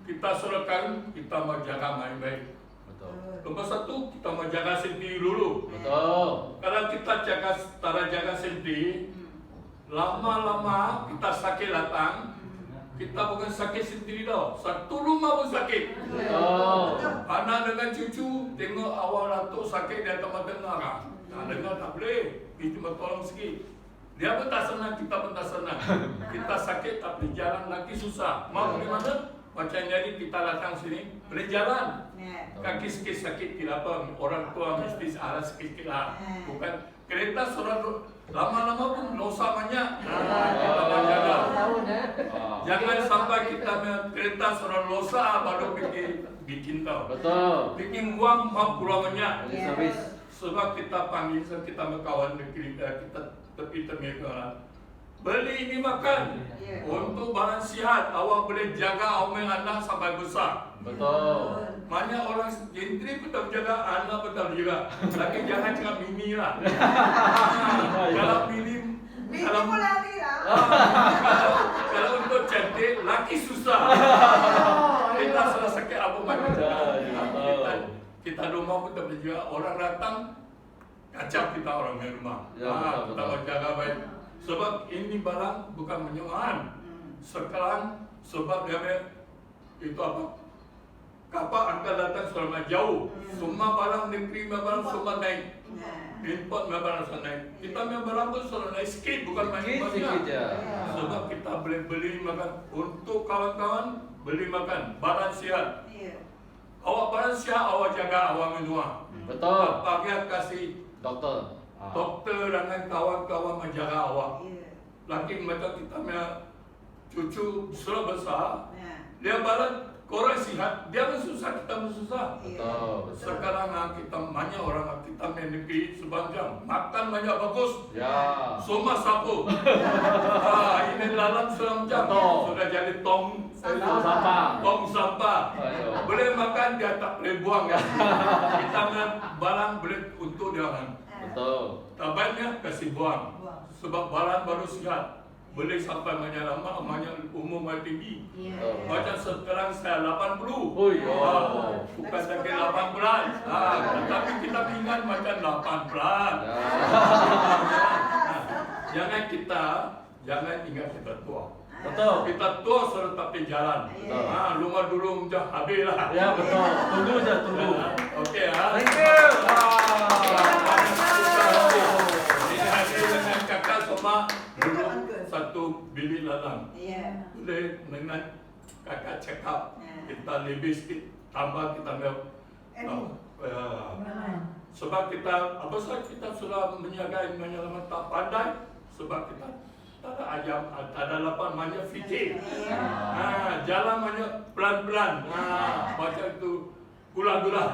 Kita sudah kahwin, kita menjaga baik-baik. Betul. Nombor satu, kita mau jaga sendiri dulu. Betul. Kalau kita jaga sendiri, lama-lama kita sakit datang, kita bukan sakit sendiri tau, satu rumah pun sakit. Betul. Anak dengan cucu tengok awal datuk sakit dia tengah-tengah kan. Nah, dengar tak boleh, itu tolong sikit. Dia pun tak senang, kita pun tak senang. Kita sakit tak boleh jalan lagi susah. Mau pergi mana? Macam jadi kita datang sini, boleh jalan. Kaki sikit sakit tidak apa, orang tua mesti arah sikit-sikit lah. Bukan kereta surat lama-lama pun dosa banyak. Kita menjaga. Jangan sampai kita kereta surat dosa baru bikin tahu. Betul. Bikin uang mau pulang banyak. Servis. Sebab kita panggil, kita berkawan negeri kita tepi orang. Beli ini makan untuk barang sihat. Awak boleh jaga omel anak sampai besar. Betul. Banyak orang gentri pun tak jaga, anak pun tak jaga. Lagi jangan cakap mini lah. Kalau mini, kalau pun lari lah. kalau untuk cantik, laki susah. Kita salah sakit apa macam kita rumah pun tak boleh jaga. Orang datang, kacau kita orang di rumah. Kita mau jaga baik. Sebab ini barang bukan menyewaan. Sekarang sebab dia itu apa? Kapal angkat datang selama jauh. Semua barang negeri barang semua naik. Import barang semua naik. Kita barang pun semua naik sikit, bukan banyak. Sebab kita boleh beli makan untuk kawan-kawan, beli makan barang sihat. Awak barang sihat, awak jaga awak minum. Betul. Pakai kasih Doktor. doktor dengan kawan-kawan menjaga awak. Laki macam kita punya cucu sudah besar, dia barat korang sihat, dia pun susah, kita pun susah. Betul. Sekarang kita banyak orang kita punya negeri sepanjang makan banyak bagus. Ya. Semua sapu. Ini dalam macam sudah jadi tong sampah. Tong sampah. Ayo. Boleh makan dia tak boleh buang. Kita punya barang boleh untuk dia orang. Betul. Tabatnya kasih buang. Sebab barang baru sihat. Boleh sampai banyak lama, banyak umur yang tinggi. Macam sekarang saya 80. Bukan lagi 18. Tetapi kita ingat macam 18. Jangan ingat kita tua. Betul. Kita tua sudah tapi jalan. Rumah dulu macam habis lah. Ya betul. Tunggu je, tunggu. Okey ya. Thank you. Ini hadir dengan kakak semua duduk satu bilik lalang. Boleh dengan kakak cakap kita lebih sikit tambah kita sebab kita apa sahaja kita sudah menjaga menyelamat tak pandai sebab kita tak ada ayam, tak ada lapan banyak fikir. Jalan banyak pelan-pelan. Macam itu gula-gula.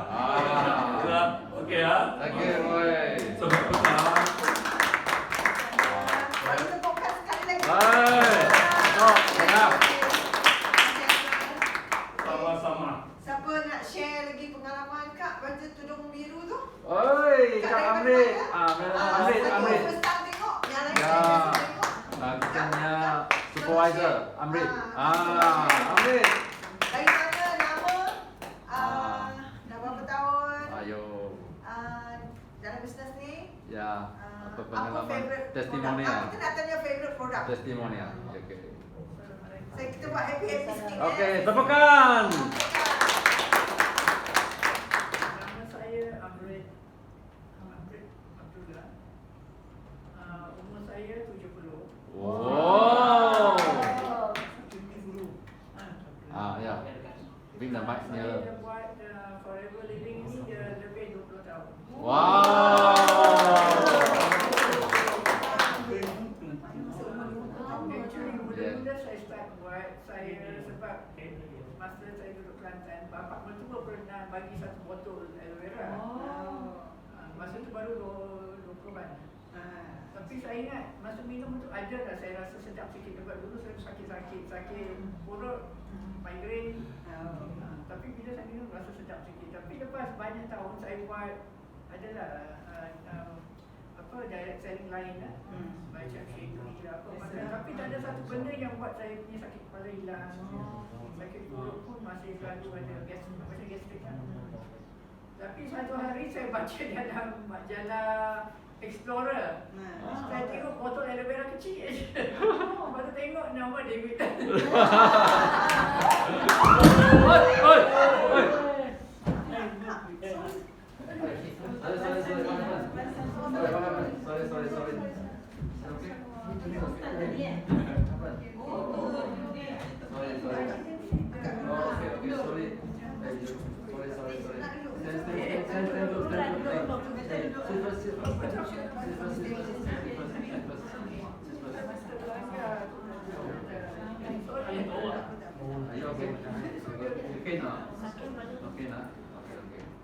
Okey ya. Okey, boy. Sebab kita Bagi tepukkan sekali lagi. Hai. Ya. sama-sama. Siapa nak share lagi pengalaman Kak baju tudung biru tu? Oi, Kak Kak daripada Amrit. mana? Amrit. First time tengok. Yang lain Ya. saya biasa tengok. Kita punya supervisor, Amrit. Ah. Amrit. Dari mana nama? Dah berapa tahun? Ayo. Dalam bisnes ni? Ya. Apa Apa pengalaman? favourite Testimonial. product? Kita nak tanya favourite product. Testimonial. Okey. Kita buat happy-happy sikit. Okey, tepukan. Nama saya Amrit Abdullah. Umur saya 70. Wow. Ini guru. Ya. Bring the mic Saya near. dah buat Forever Living ini dah lebih 20 tahun. Wow. Actually mula-mula saya start buat sebab masa saya duduk Kelantan, bapak mertua pernah bagi satu botol aloe vera. Masa tu baru 20-an. Tapi saya ingat masa minum tu ada dah saya rasa sedap sikit sebab dulu saya sakit perut, migraine. Tapi bila saya minum rasa sedap sikit. Tapi lepas banyak tahun saya buat adalah direct selling lain lah. Macam shaker lah apa macam. Tapi tak ada satu benda yang buat saya punya sakit kepala hilang. Sakit perut pun masih selalu ada macam gastrik lah. satu hari saya baca dalam majalah Explorer. Saya tengok botol aloe vera kecil je. Baru tengok nama David.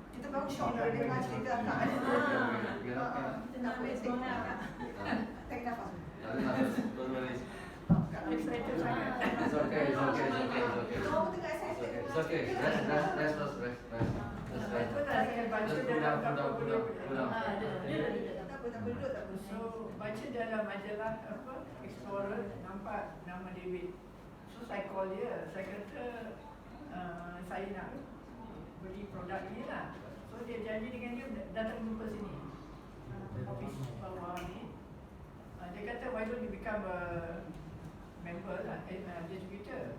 Kita baru shock dah dengar cerita akak. Kita nak boleh take nafas. Excited sangat. It's okay. Kamu tengah excited. It's okay. Rest. Itu dah saya baca dalam Put down. Tak apa, duduk tak apa. So baca dalam majalah apa Explorer nampak nama David. So saya call dia, saya kata saya nak beli produk ni lah. So dia janji dengan dia datang jumpa sini, office bawah ni. Dia kata why don't you become a member lah, distributor.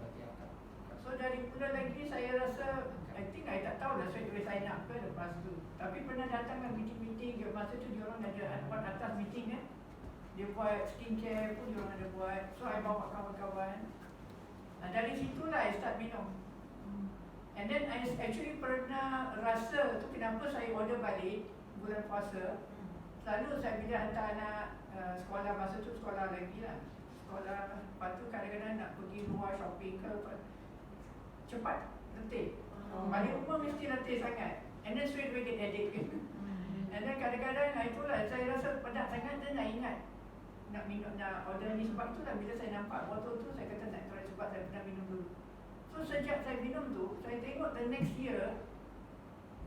So dari mula lagi saya rasa, I think I tak tahu lah saya boleh sign up ke lepas tu. Tapi pernah datang kan meeting-meeting, masa tu diorang ada buat atas meeting kan. Dia buat skincare pun diorang ada buat. So I bawa kawan-kawan. Dari situlah I start minum. And then I actually pernah rasa tu kenapa saya order balik bulan puasa. Selalu saya bila hantar anak sekolah, masa tu sekolah lagi lah. Sekolah, lepas tu kadang-kadang nak pergi luar shopping ke apa. Cepat, letih. Balik rumah mesti letih sangat. And then straight away get headache. And then kadang-kadang itulah saya rasa pedas sangat dan nak ingat nak minum, nak order ni. Sebab itulah bila saya nampak botol tu saya kata nak try sebab saya pernah minum dulu. So sejak saya minum tu, saya tengok the next year,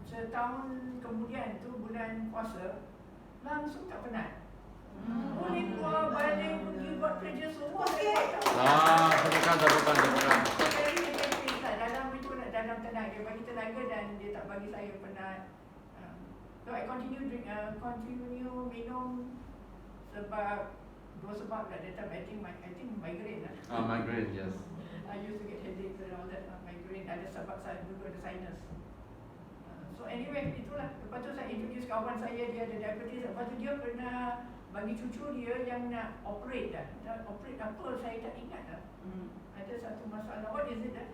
setahun kemudian tu bulan puasa, langsung tak penat. Boleh keluar balik, pergi buat kerja semua. Tepukan. Dalam itu dalam tenang, dia bagi tenaga dan dia tak bagi saya penat. So I continue minum sebab dua sebab lah. That time I think migraine lah. Migraine, yes. I used to get headaches and all that, migraine. Ada sebab saya dulu ada sinus. So anyway, itulah. Lepas tu saya introduce kawan saya, dia ada diabetes. Lepas tu dia pernah bagi cucu dia yang nak operate dah. Operate apa saya tak ingat dah. Ada satu masalah. What is it dah?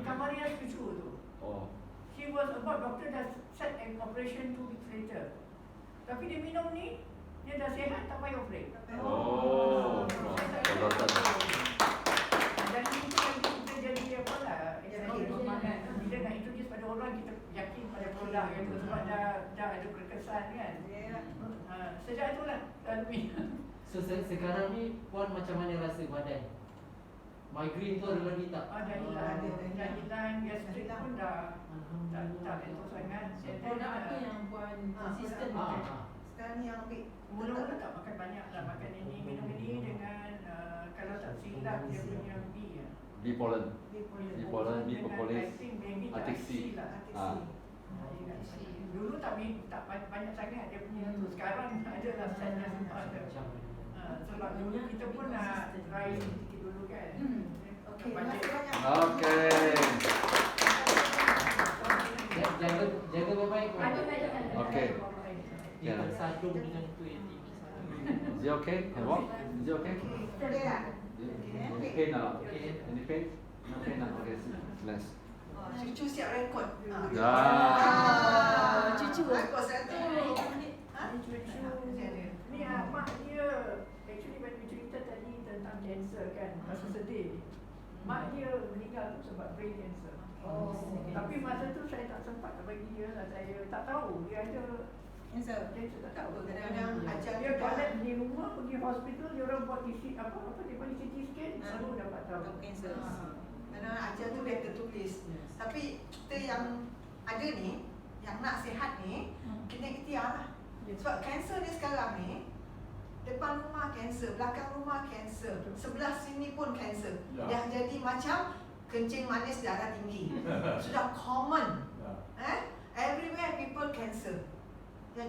Kamarias cucu tu. Oh. She was about, doctor dah set an operation 2 weeks later. Tapi dia minum ni, dia dah sihat tak payah operate. Oh. Dan itu yang kita jadi apa lah, bila nak introduce pada orang, kita yakin pada produk yang tu sebab dah ada berkesan kan. Sejak itulah So sekarang ni Puan macam mana rasa badan? Migraine tu ada lagi tak? Dah hilang, gastrik pun dah tak betul sangat. Produk apa yang Puan konsisten pakai? Sekarang ni yang ambil Mula-mula tak makan banyak lah, makan ini, minum ini dengan kalau tak silap dia punya B ya. B pollen, B propolis, Atixi. Dulu tak banyak sangat dia punya tu. Sekarang ada lah setnya semua ada. Sebab dulu kita pun nak try sedikit dulu kan. Okey, terima kasih banyak. Okay. Jaga baik-baik. Okay. Dia tersadung dengan tu yang tinggi sana. Is it okay? Can walk? Is it okay? Boleh tak? Any pain or not? Any pain? No pain or okay, less. Cucu siap rekod. Cucu. Rekod satu. Ni mak dia actually when we cerita tadi tentang cancer kan, rasa sedih. Mak dia meninggal tu sebab brain cancer. Tapi masa tu saya tak sempat bagi dia lah, saya tak tahu dia ada Cancer. cancer, tak tahu. Kadang-kadang ajar Dia kita collect di rumah, pergi hospital, dia orang buat isi apa dia bagi CT scan, baru dapat tahu. Cancer. kadang ajar tu dia tertulis. Tapi kita yang ada ni, yang nak sihat ni, kena ikhtiar lah. Sebab kanser ni sekarang ni, depan rumah kanser, belakang rumah kanser, sebelah sini pun kanser. Dah jadi macam kencing manis darah tinggi. Sudah common.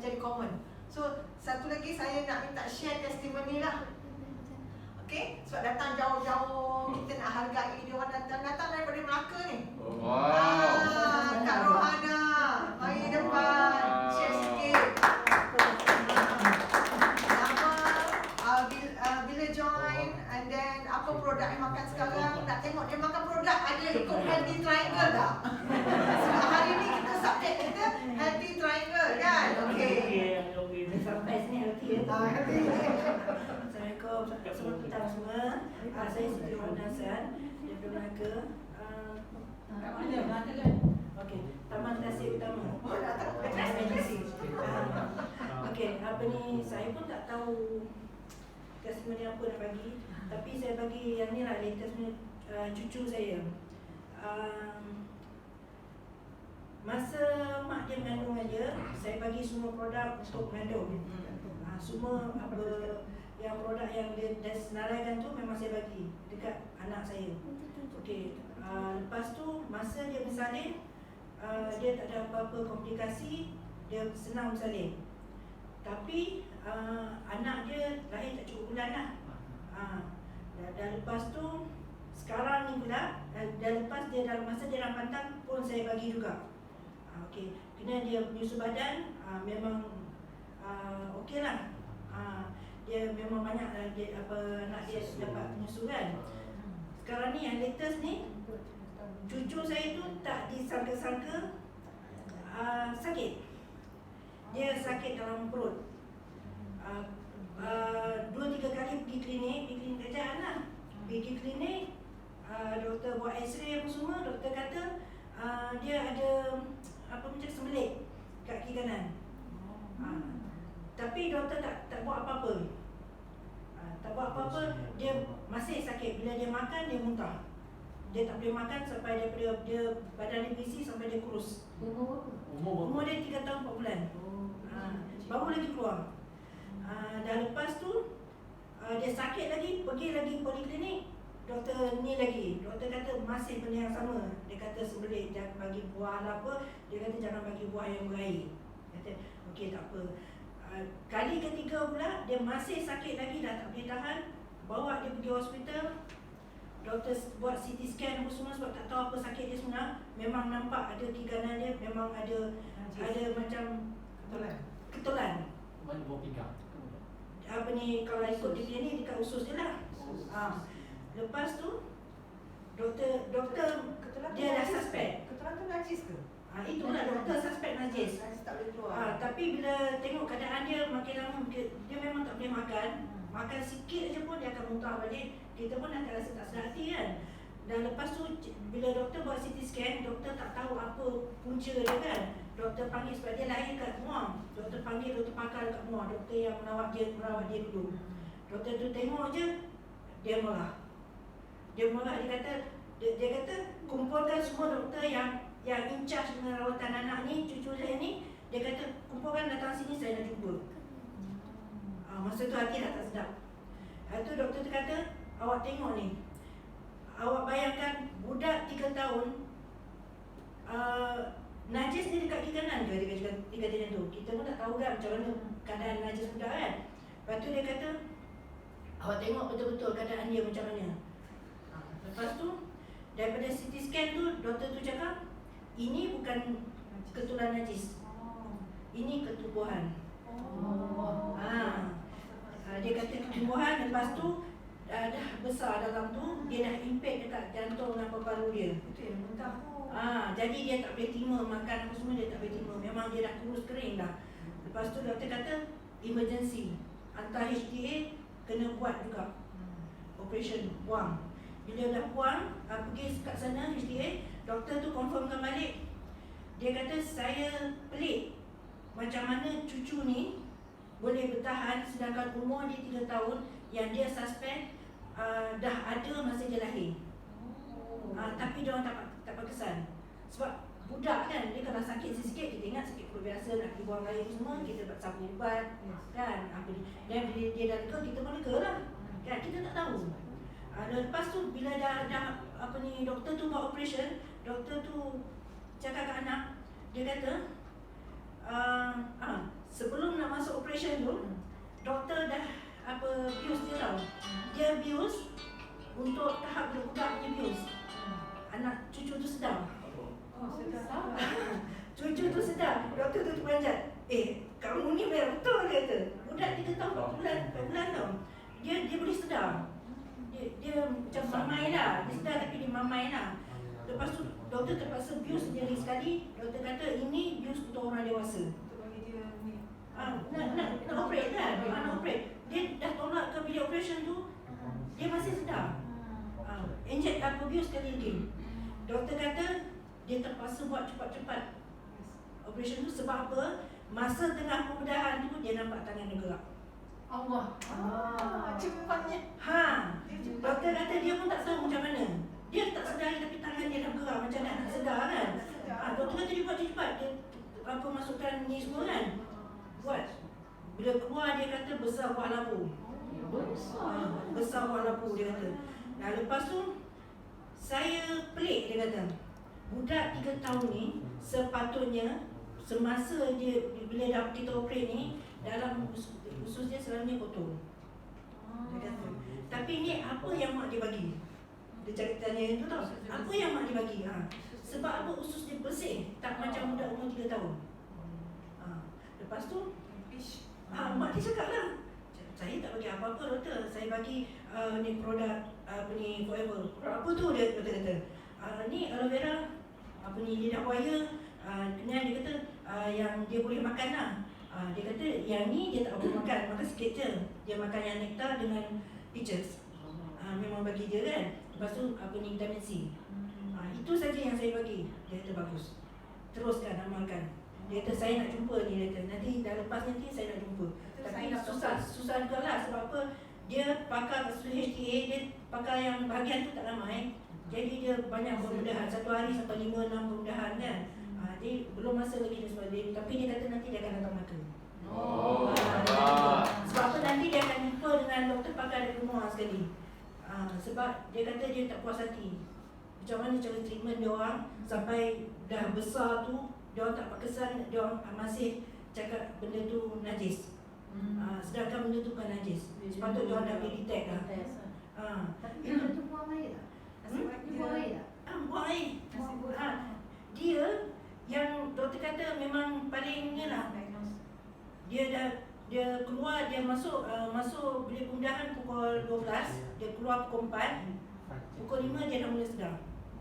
jadi common. So satu lagi saya nak minta share testimoni lah. Okay, sebab datang jauh-jauh, kita nak hargai dia orang datang daripada Melaka ni. Kak Rohana, mari depan, share sikit. Nama, bila join, and then apa produk yang makan sekarang, nak tengok dia makan produk, ada ikut Healthy Triangle tak? Sebab hari ni kita subjek kita Healthy Triangle kan? Okay. Sampai sini healthy ya. Assalamualaikum, selamat petang semua. Saya Siti Rohana Hassan daripada Melaka. Kat mana? Melaka kan? Okey, Taman Tasik Utama. Okey, apa ni, saya pun tak tahu testimoni apa nak bagi, tapi saya bagi yang ni lah, latest punya cucu saya. Masa mak dia mengandung dia, saya bagi semua produk untuk mengandung. Semua apa yang produk yang dia senaraikan tu memang saya bagi dekat anak saya. Okey, lepas tu masa dia bersalin, dia tak ada apa-apa komplikasi, dia senang bersalin. Tapi anak dia lahir tak cukup bulan lah. Dan lepas tu sekarang ni pula, dan lepas dia dalam masa dia dalam pantang pun saya bagi juga. Okey, kena dia menyusu badan memang okey lah. Dia memang banyak dia, anak dia dapat menyusu kan. Sekarang ni yang latest ni, cucu saya tu tak disangka-sangka sakit. Dia sakit dalam perut. 2-3 kali pergi klinik kerajaan lah. Pergi klinik, doktor buat x-ray apa semua, doktor kata dia ada apa macam sembelit kat kaki kanan. Tapi doktor tak buat apa-apa. Tak buat apa-apa, dia masih sakit. Bila dia makan, dia muntah. Dia tak boleh makan sampai daripada dia badan dia berisi sampai dia kurus. Umur dia 3 tahun 4 bulan. Baru lagi keluar. Dan lepas tu dia sakit lagi, pergi lagi poliklinik. Doktor ni lagi, doktor kata masih benda yang sama. Dia kata sembelit, jangan bagi buah lah apa. Dia kata jangan bagi buah yang berair. Kata okey tak apa. Kali ketiga pula dia masih sakit lagi, dah tak boleh tahan. Bawa dia pergi hospital. Doktor buat CT scan apa semua sebab tak tahu apa sakit dia sebenar. Memang nampak ada kaki kanan dia memang ada macam ketulan. Mana buah pinggang? Apa ni, kalau ikut dia ni dekat usus dia lah. Lepas tu doktor dia dah suspect. Ketulan tu najis ke? Itulah doktor suspect najis. Tak boleh keluar. Tapi bila tengok keadaan dia makin lama, dia memang tak boleh makan. Makan sikit aja pun dia akan muntah balik. Kita pun akan rasa tak sedar hati kan. Dan lepas tu bila doktor buat CT scan, doktor tak tahu apa punca dia kan. Doktor panggil sebab dia lahir kat Muar. Doktor panggil doktor pakar kat Muar, doktor yang merawat dia dulu. Doktor tu tengok je, dia marah. Dia kata kumpulkan semua doktor yang in charge dengan rawatan anak ni, cucu saya ni. Dia kata kumpulkan datang sini, saya nak jumpa. Masa tu hati dah tak sedap. Lepas tu doktor tu kata, awak tengok ni, awak bayangkan budak 3 tahun, najis ni dekat kaki kanan ke? Dia kata macam tu. Kita pun tak tahu kan macam mana keadaan najis budak kan. Lepas tu dia kata, awak tengok betul-betul keadaan dia macam mana. Lepas tu daripada CT scan tu, doktor tu cakap ini bukan ketulan najis, ini ketubuhan. Dia kata ketubuhan. Lepas tu dah besar dalam tu, dia dah impact dekat jantung dan paru-paru dia. Itu yang muntah tu. Jadi dia tak boleh terima makan apa semua, dia tak boleh terima. Memang dia dah kurus kering dah. Lepas tu doktor kata emergency, hantar HTA, kena buat juga operation, buang. Bila dah buang, pergi kat sana HTA, doktor tu confirmkan balik. Dia kata saya pelik macam mana cucu ni boleh bertahan sedangkan umur dia 3 tahun yang dia suspect dah ada masa dia lahir. Tapi dia orang tak berkesan. Sebab budak kan, dia kalau sakit sikit, kita ingat sakit perut biasa, nak pergi buang air semua, kita sapu ubat kan. Dan bila dia dah lega, kita pun lega lah kan, kita tak tahu. Lepas tu bila dah doktor tu buat operation, doktor tu cakap kat anak, dia kata lagi, doktor kata ini use untuk orang dewasa. Untuk bagi dia ni. Nak operate kan? Nak operate. Dia dah tolak ke bilik operation tu, dia masih sedar. Inject abuse sekali lagi. Doktor kata dia terpaksa buat cepat-cepat operation tu sebab apa? Masa tengah pembedahan tu dia nampak tangan dia gerak. Allah. Cepatnya. Doktor kata dia pun tak tahu macam mana. Dia tak sedar tapi tangan dia dah bergerak macam nak sedar kan. Doktor kata dia buat cepat. Dia masukkan ni semua kan. Buat. Bila keluar dia kata besar buah labu. Besar buah labu dia kata. Nah lepas tu saya pelik dia kata. Budak 3 tahun ni sepatutnya semasa dia bila dah kita operate ni dalam usus dia selalunya kotor. Dia kata. Tapi ni apa yang mak dia bagi? Dia cari tanya itu tau. Apa yang mak dia bagi? Sebab apa usus dia bersih, tak macam budak umur 3 tahun. Lepas tu mak dia cakap lah, saya tak bagi apa-apa doktor. Saya bagi ni produk ni forever. Apa tu dia kata? Ni aloe vera lidah buaya. Kemudian dia kata yang dia boleh makan lah. Dia kata yang ni dia tak boleh makan sikit je. Dia makan yang nektar dengan peaches. Memang bagi dia kan. Lepas tu vitamin C. Itu saja yang saya bagi. Dia kata bagus. Teruskan amalkan. Dia kata saya nak jumpa ni. Dia kata nanti dah lepas nanti saya nak jumpa. Tapi susah juga lah. Sebab apa? Dia pakar HTA, dia pakar yang bahagian tu tak ramai. Jadi dia banyak pembedahan. Satu hari sampai 5-6 pembedahan kan. Dia belum masa lagi dia sebab dia. Tapi dia kata nanti dia akan datang mata. Sebab apa nanti dia akan jumpa dengan doktor pakar dari rumah sekali. Sebab dia kata dia tak puas hati. Macam mana cara treatment dia orang sampai dah besar tu dia orang tak kesan, dia orang masih cakap benda tu najis. Sedangkan benda tu bukan najis. Sepatutnya dia orang dah boleh detect dah. Tapi benda tu buang air tak? Dia buang air tak? Buang air. Dia yang doktor kata memang paling ni lah. Dia keluar, dia masuk bilik pembedahan pukul 12, dia keluar pukul 4, pukul 5 dia dah mula sedar.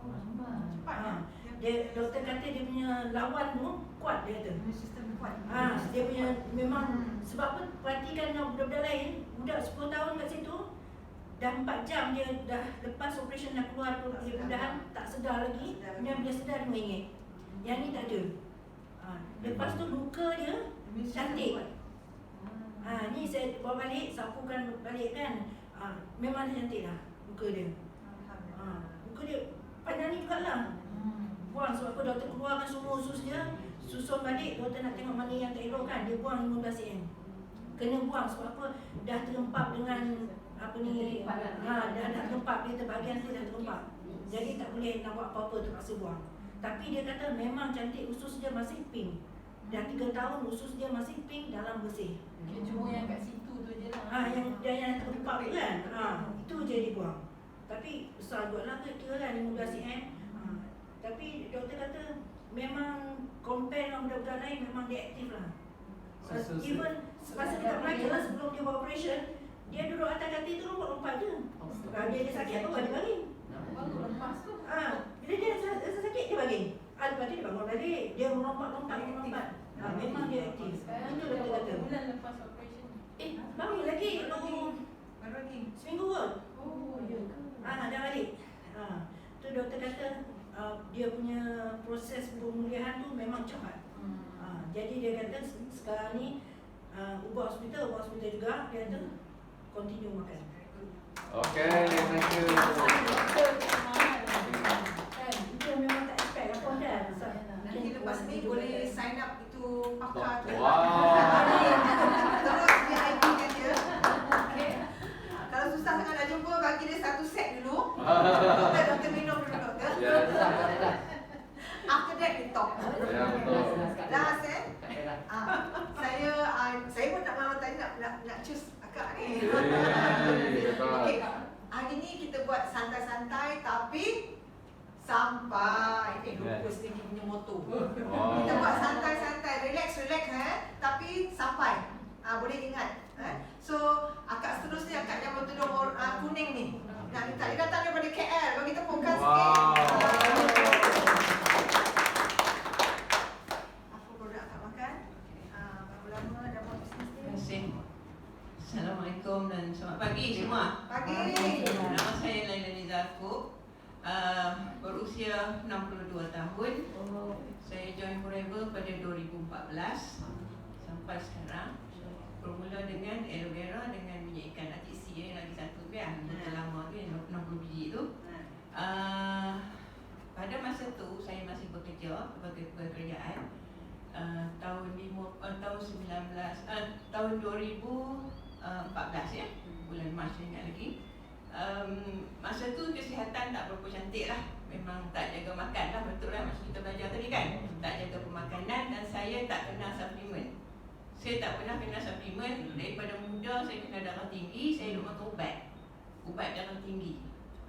Cepat. Dia doktor kata dia punya lawan tu kuat dia kata. Sistem kuat. Dia punya memang sebab apa perhatikan budak-budak lain, budak 10 tahun kat situ dah 4 jam dia dah lepas operation dah keluar bilik pembedahan tak sedar lagi, kemudian bila sedar dia mengingat. Yang ni tak ada. Lepas tu luka dia cantik. Ni saya bawa balik, sapukan balik kan. Memang cantik lah luka dia. Luka dia panjang ni jugalah. Buang sebab apa doktor keluarkan semua usus dia, susun balik, doktor nak tengok mana yang tak elok kan, dia buang 15 cm. Kena buang sebab apa dah terempap dengan dah terempap, dia terbahagian dia dah terempap. Jadi tak boleh nak buat apa-apa, terpaksa buang. Tapi dia kata memang cantik, usus dia masih pink. Dah 3 tahun usus dia masih pink dalam bersih. Cuma yang kat situ tu je lah. Yang terempap tu kan. Itu je dia buang. Tapi besar juga lah kira kan 15 cm. Tapi doktor kata memang compare dengan budak-budak lain memang dia aktif lah. Even masa dekat Melaka sebelum dia buat operation, dia duduk atas katil tu lompat-lompat je. Kalau dia sakit apa dia baring. Lepas tu Bila dia rasa sakit dia baring. Lepas tu dia bangun balik, dia melompat-lompat. Memang dia aktif. Itu doktor kata. bulan lepas operation. Baru lagi Baru lagi. seminggu kot. Ya ke? Dah balik. Tu doktor kata dia punya proses pemulihan tu memang cepat. Jadi dia kata sekarang ni ubah hospital juga, dia kata continue makan. Okay, thank you. Kan, kita memang tak expect apa kan. Nanti lepas ni boleh sign up itu pakar tu. Terus VIP kan dia. Okay. Kalau susah sangat nak jumpa, bagi dia satu set dulu. Doktor minum dulu doktor. After that we talk. Last saya pun tak mahu tanya nak choose akak ni. Okay. Hari ni kita buat santai-santai tapi sampai lupa sedikit punya motor. Kita buat santai-santai, relax tapi sampai. Boleh ingat. So akak seterusnya akak yang bertudung kuning ni. Nak minta dia datang daripada KL, bagi tepukan sikit. daripada 2014 sampai sekarang. Bermula dengan aloe vera dengan minyak ikan ATC lagi satu kan, lama tu yang 60 biji tu. Pada masa tu saya masih bekerja sebagai pegawai kerajaan. Tahun 2014 ya, bulan Mac saya ingat lagi. Masa tu kesihatan tak berapa cantik lah. Memang tak jaga makan lah, betul lah macam kita belajar tadi kan. Tak jaga pemakanan dan saya tak kena suplemen. Saya tak pernah kena suplemen. Daripada muda saya kena darah tinggi, saya duk makan ubat darah tinggi.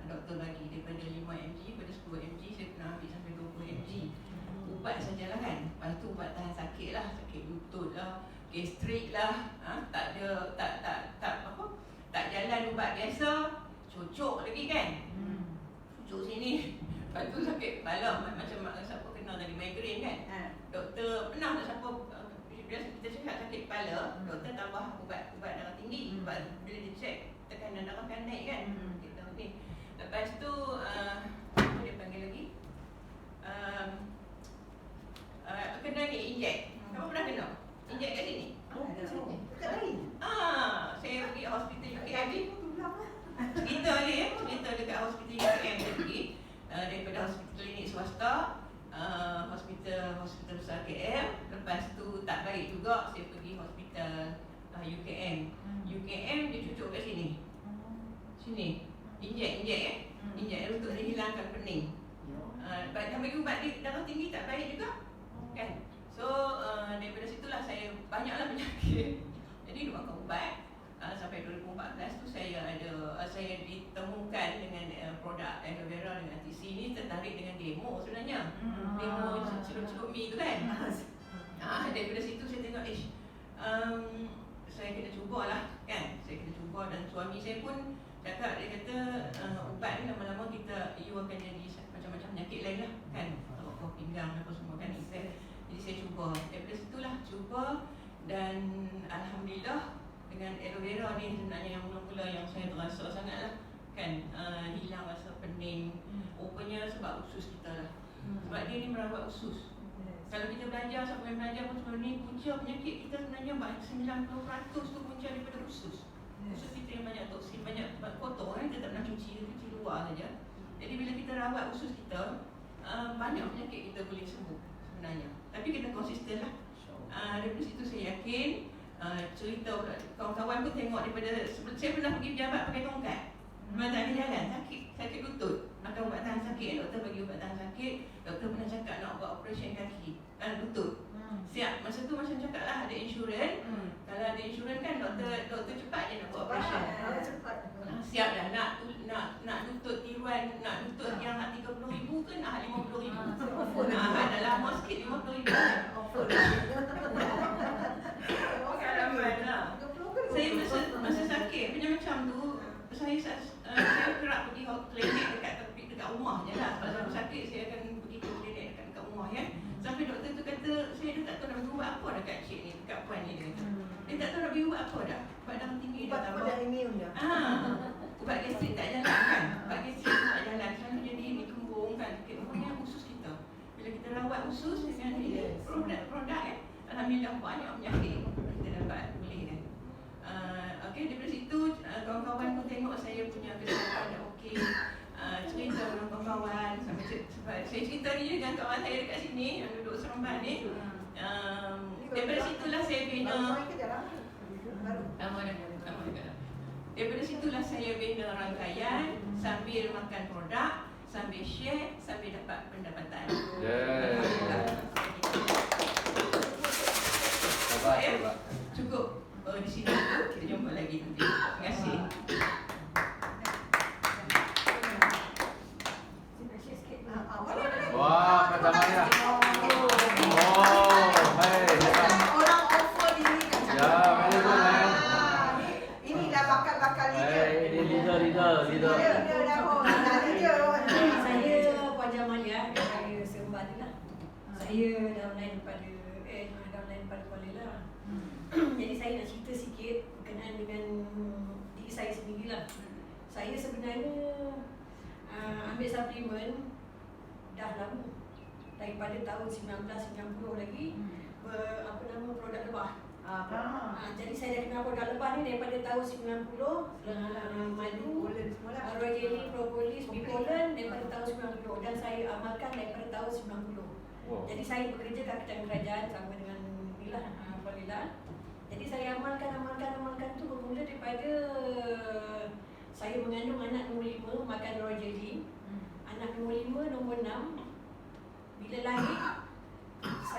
Doktor bagi daripada 5 mg pada 10 mg, saya pernah ambil sampai 20 mg. Ubat sajalah kan. Lepas tu ubat tahan sakit lah, sakit lutut lah, gastrik lah, tak jalan ubat biasa, cucuk lagi kan. Cucuk sini. Lepas tu sakit kepala macam siapa kena tadi migraine kan. Doktor pernah tak siapa biasa kita cakap sakit kepala, doktor tambah ubat darah tinggi. Bila dia check tekanan darah kan naik kan. Kita ni. Lepas tu apa dia panggil lagi? Kena ni injek. Siapa pernah kena? Injek kat sini? Dekat lagi. Saya pergi hospital UKM ni. Cerita dekat hospital UKM saya pergi. Daripada hospital klinik swasta, hospital besar KL. Lepas tu tak baik juga, saya pergi hospital UKM. UKM dia cucuk kat sini. Injek untuk dia hilangkan pening. Lepas dah bagi ubat dia darah tinggi tak baik juga kan. So daripada situlah saya banyaklah penyakit. Jadi duk makan ubat. Sampai 2014 tu saya ditemukan dengan produk aloe vera dengan ATC ni, tertarik dengan demo sebenarnya. Demo celup-celup mi tu kan. Daripada situ saya tengok saya kena cubalah kan. Saya kena cuba dan suami saya pun cakap, dia kata ubat ni lama-lama you akan jadi macam-macam penyakit lain lah kan. Kalau pinggang apa semua kan efek. Jadi saya cuba. Daripada situlah cuba dan alhamdulillah dengan aloe vera ni sebenarnya yang mula-mula yang saya terasa sangat lah kan. Hilang rasa pening. Rupanya sebab usus kita lah. Sebab dia ni merawat usus. Kalau kita belajar, siapa yang belajar pun sebelum ni, punca penyakit kita sebenarnya 90% tu punca daripada usus. Usus kita yang banyak toksin, banyak kotor kan, kita tak pernah cuci luar saja. Jadi bila kita rawat usus kita, banyak penyakit kita boleh sembuh sebenarnya. Tapi kena konsisten lah. Dari situ saya yakin, cerita kawan-kawan pun tengok daripada, saya pernah pergi pejabat pakai tongkat. Memang tak ada jalan, sakit lutut. Makan ubat tahan sakit, doktor bagi ubat tahan sakit. Doktor pernah cakap nak buat operasi kaki, lutut. Siap, masa tu macam cakap lah ada insurans. Kalau ada insurans kan doktor cepat je nak buat operasi. Siap dah, nak lutut tiruan, nak lutut yang nak 30,000 ke nak 50,000. Dah lama sikit 50,000 kan. Pengalaman lah. Saya masa sakit macam tu, saya kerap pergi klinik dekat rumah je lah. Kalau saya sakit saya akan pergi ke klinik dekat rumah ya. Sampai doktor tu kata, saya dah tak tahu nak beri ubat apa dah kat cik ni, dekat puan ni dia. Dia tak tahu nak beri ubat apa dah. Ubat darah tinggi dah tambah. Ubat imun dah. Ubat gastrik tak jalan kan. Ubat gastrik tak jalan. Selalu jadi ni kembung kan. Rupanya usus kita. Bila kita rawat usus dengan ni produk kan, alhamdulillah banyak penyakit kita dapat boleh kan. Okey, daripada situ kawan-kawan pun tengok saya punya kesihatan dah okey. Cerita dengan kawan-kawan sampai saya cerita ni dengan kawan saya dekat sini yang duduk Seremban ni. Daripada situlah saya bina daripada situlah saya bina rangkaian sambil makan produk, sambil share, sambil dapat pendapatan. Cukup di sini dulu. Kita jumpa lagi nanti. Terima kasih. Wah, kata Maya. Orang offer diri kat sana. Ya, very good man. Ini dah bakal leader. Ini leader. Leader dah leader. Saya Puan Jamalia, saya Seremban lah. Saya downline daripada Kuala lah. Jadi saya nak cerita sikit berkenaan dengan diri saya sendirilah. Saya sebenarnya ambil suplemen dah lama, daripada tahun 1990 lagi. Jadi saya dah kenal produk lebah ni daripada tahun 90. Madu, Royal Jelly, Propolis, Bipolen daripada tahun 90 dan saya amalkan daripada tahun 90. Jadi saya bekerja kat kedai kerajaan sama dengan inilah Falilah. Jadi saya amalkan tu bermula daripada saya mengandung anak nombor 5 makan Royal Jelly. Anak nombor 5, nombor 6 bila lahir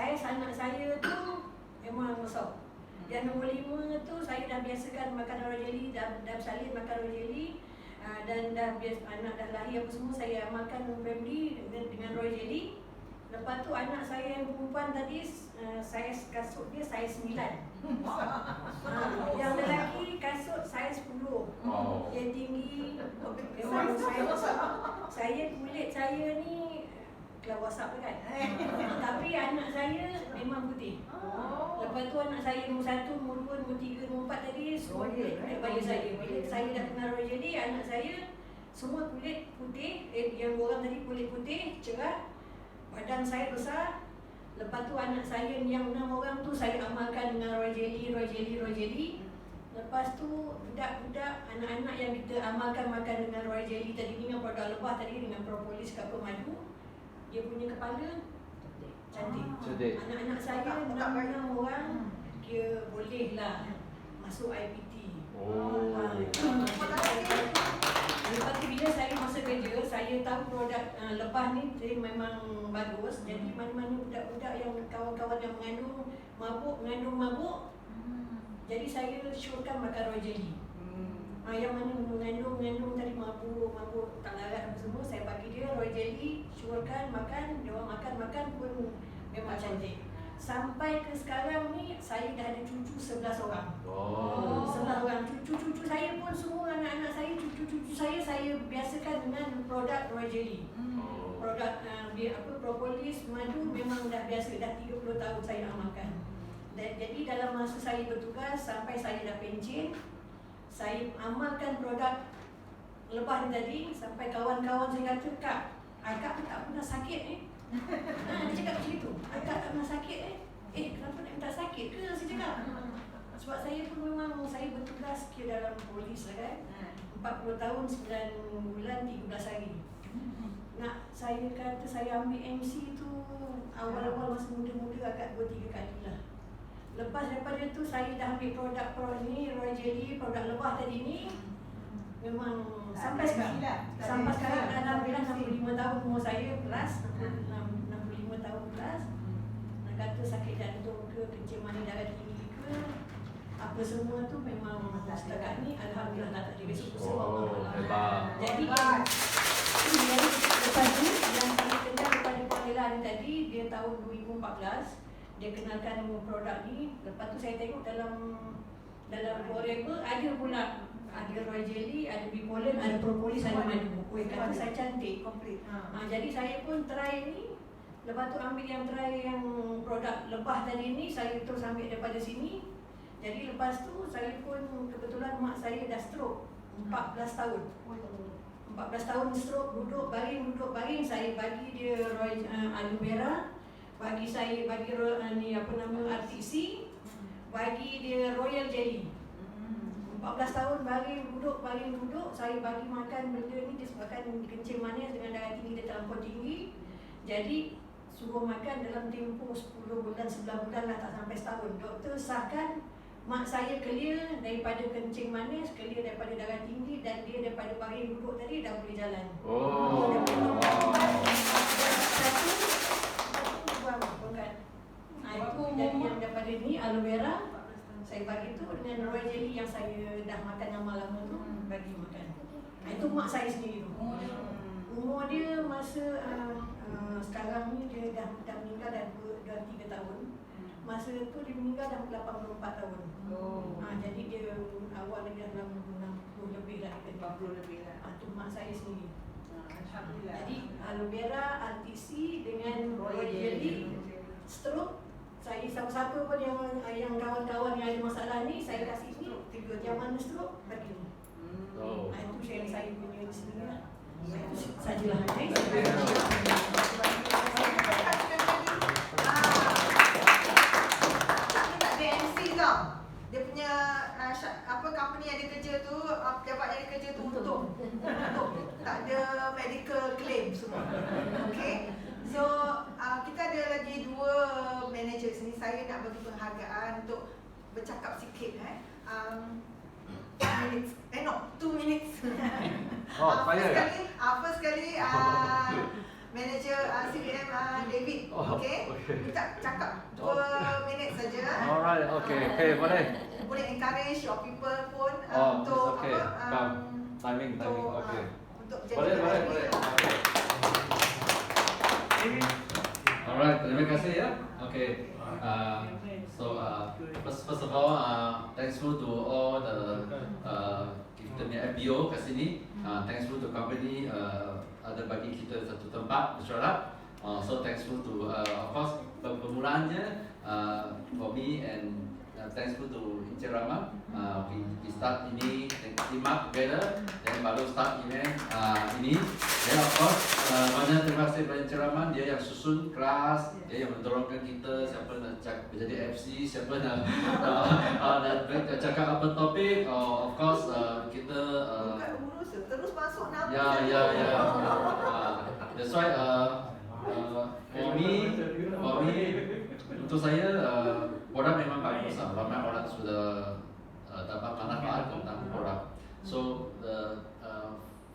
anak saya tu memang besar. Yang nombor 5 tu saya dah biasakan makan Royal Jelly, dah bersalin makan Royal Jelly dan dah biasa anak dah lahir apa semua saya amalkan family dengan Royal Jelly. Lepas tu anak saya yang perempuan tadi saya kasut dia saiz 9. Yang lelaki kasut saiz 10. Yang tinggi memang saya besar. Saya kulit saya ni kelas WhatsApp kan. Tapi anak saya memang putih. Lepas tu anak saya nombor 1, nombor 2, nombor 3, nombor 4 tadi semua kulit bagi saya. Bila saya dah kenal Royal Jelly, anak saya semua kulit putih. Yang orang tadi kulit putih, cerah. Badan saya besar. Lepas tu anak saya yang 6 orang tu saya amalkan dengan Royal Jelly. Lepas tu budak-budak anak-anak yang kita amalkan makan dengan Royal Jelly tadi dengan produk lebah tadi dengan propolis ke apa madu, dia punya kepala cantik. Anak-anak saya 6 orang dia bolehlah masuk IPT. Lepas tu bila saya masa kerja, saya tahu produk lebah ni dia memang bagus. Jadi mana-mana budak-budak yang kawan-kawan yang mengandung mabuk, jadi saya syorkan makan Royal Jelly. Yang mana mengandung tadi mabuk tak larat apa semua, saya bagi dia Royal Jelly, syorkan makan, dia orang makan pun memang cantik. Sampai ke sekarang ni saya dah ada cucu 11 orang. 11 orang. Cucu-cucu saya pun semua anak-anak saya, cucu-cucu saya biasakan dengan produk Royal Jelly. Produk propolis, madu memang dah biasa, dah 30 tahun saya amalkan. Jadi dalam masa saya bertugas sampai saya dah pencen, saya amalkan produk lebah ni tadi sampai kawan-kawan saya kata, Kak tak pernah sakit dia cakap macam itu. Akak tak pernah sakit kenapa nak minta sakit ke? Saya cakap sebab saya pun memang saya bertugas dalam polis kan. 40 tahun 9 bulan 13 hari. Nak saya kata saya ambil MC tu awal-awal masa muda-muda agak 2-3 kali lah. Lepas daripada tu saya dah ambil produk ni Royal Jelly, produk lebah tadi ni memang sampai sekarang alhamdulillah 65 tahun umur saya plus 65 tahun plus. Nak kata sakit jantung ke, kencing manis darah tinggi ke, apa semua tu memang setakat ni alhamdulillah tak ada besar. Jadi lepas tu yang saya kenal daripada Falilah ni tadi, dia tahun 2014 dia kenalkan produk ni. Lepas tu saya tengok dalam Forever ada pula, ada Royal Jelly, ada Bipolen, ada propolis, ada madu. Kata saya cantik. Jadi saya pun try ni. Lepas tu ambil yang try yang produk lebah tadi ni, saya terus ambil daripada sini. Jadi lepas tu saya pun kebetulan mak saya dah stroke 14 tahun. 14 tahun stroke, duduk baring, saya bagi dia aloe vera, bagi ni apa nama RTC, bagi dia Royal Jelly. 14 tahun baring duduk, saya bagi makan benda ni disebabkan kencing manis dengan darah tinggi dia terlampau tinggi. Jadi suruh makan dalam tempoh 10 bulan, 11 bulan lah, tak sampai setahun. Doktor sahkan mak saya clear daripada kencing manis, clear daripada darah tinggi, dan dia daripada baring duduk tadi dah boleh jalan. Itu jadi yang daripada ni aloe vera saya bagi tu dengan Royal Jelly yang saya dah makan lama-lama tu bagi makan. Itu mak saya sendiri tu. Umur dia masa sekarang ni dia dah meninggal dah 3 tahun. Masa tu dia meninggal dah 84 tahun. Jadi dia awal lagi dalam 60 lebih lah. 40 lebih lah. Tu mak saya sendiri. Alhamdulillah. Jadi aloe vera, RTC dengan Royal Jelly, stroke. Saya siapa-siapa pun yang kawan-kawan yang ada masalah ni, saya kasih ni. Yang mana stroke, bagi ni. Itu sharing saya punya di sini lah. Itu sajalah. Tak ada MC tau. manager tu untuk tak ada medical claim semua. Okay. So kita ada lagi 2 manager sini. Saya nak bagi penghargaan untuk bercakap sikit 5 minutes. 2 minutes. First kali manager CBM David. Okay. Minta cakap 2 minit saja. Alright, okay, boleh. Boleh encourage your people pun untuk okay. Timing, okay. Untuk jadi Boleh. Alright, terima kasih ya. Okay. So first of all, thankful to all the kita punya FBO kat sini. Thankful to company ada bagi kita satu tempat bersyarat. So thankful to of course permulaannya for me and thankful to Encik Rahman. We start ini lima together, dan baru start event ini. Dan of course banyak terima kasih kepada Encik Rahman, dia yang susun kelas, dia yang mendorongkan kita siapa nak menjadi FC, siapa nak cakap apa topik. Of course kita terus masuk nama. Ya. That's why for me untuk saya produk memang bagus. Ramai orang sudah dapat manfaat tentang produk. So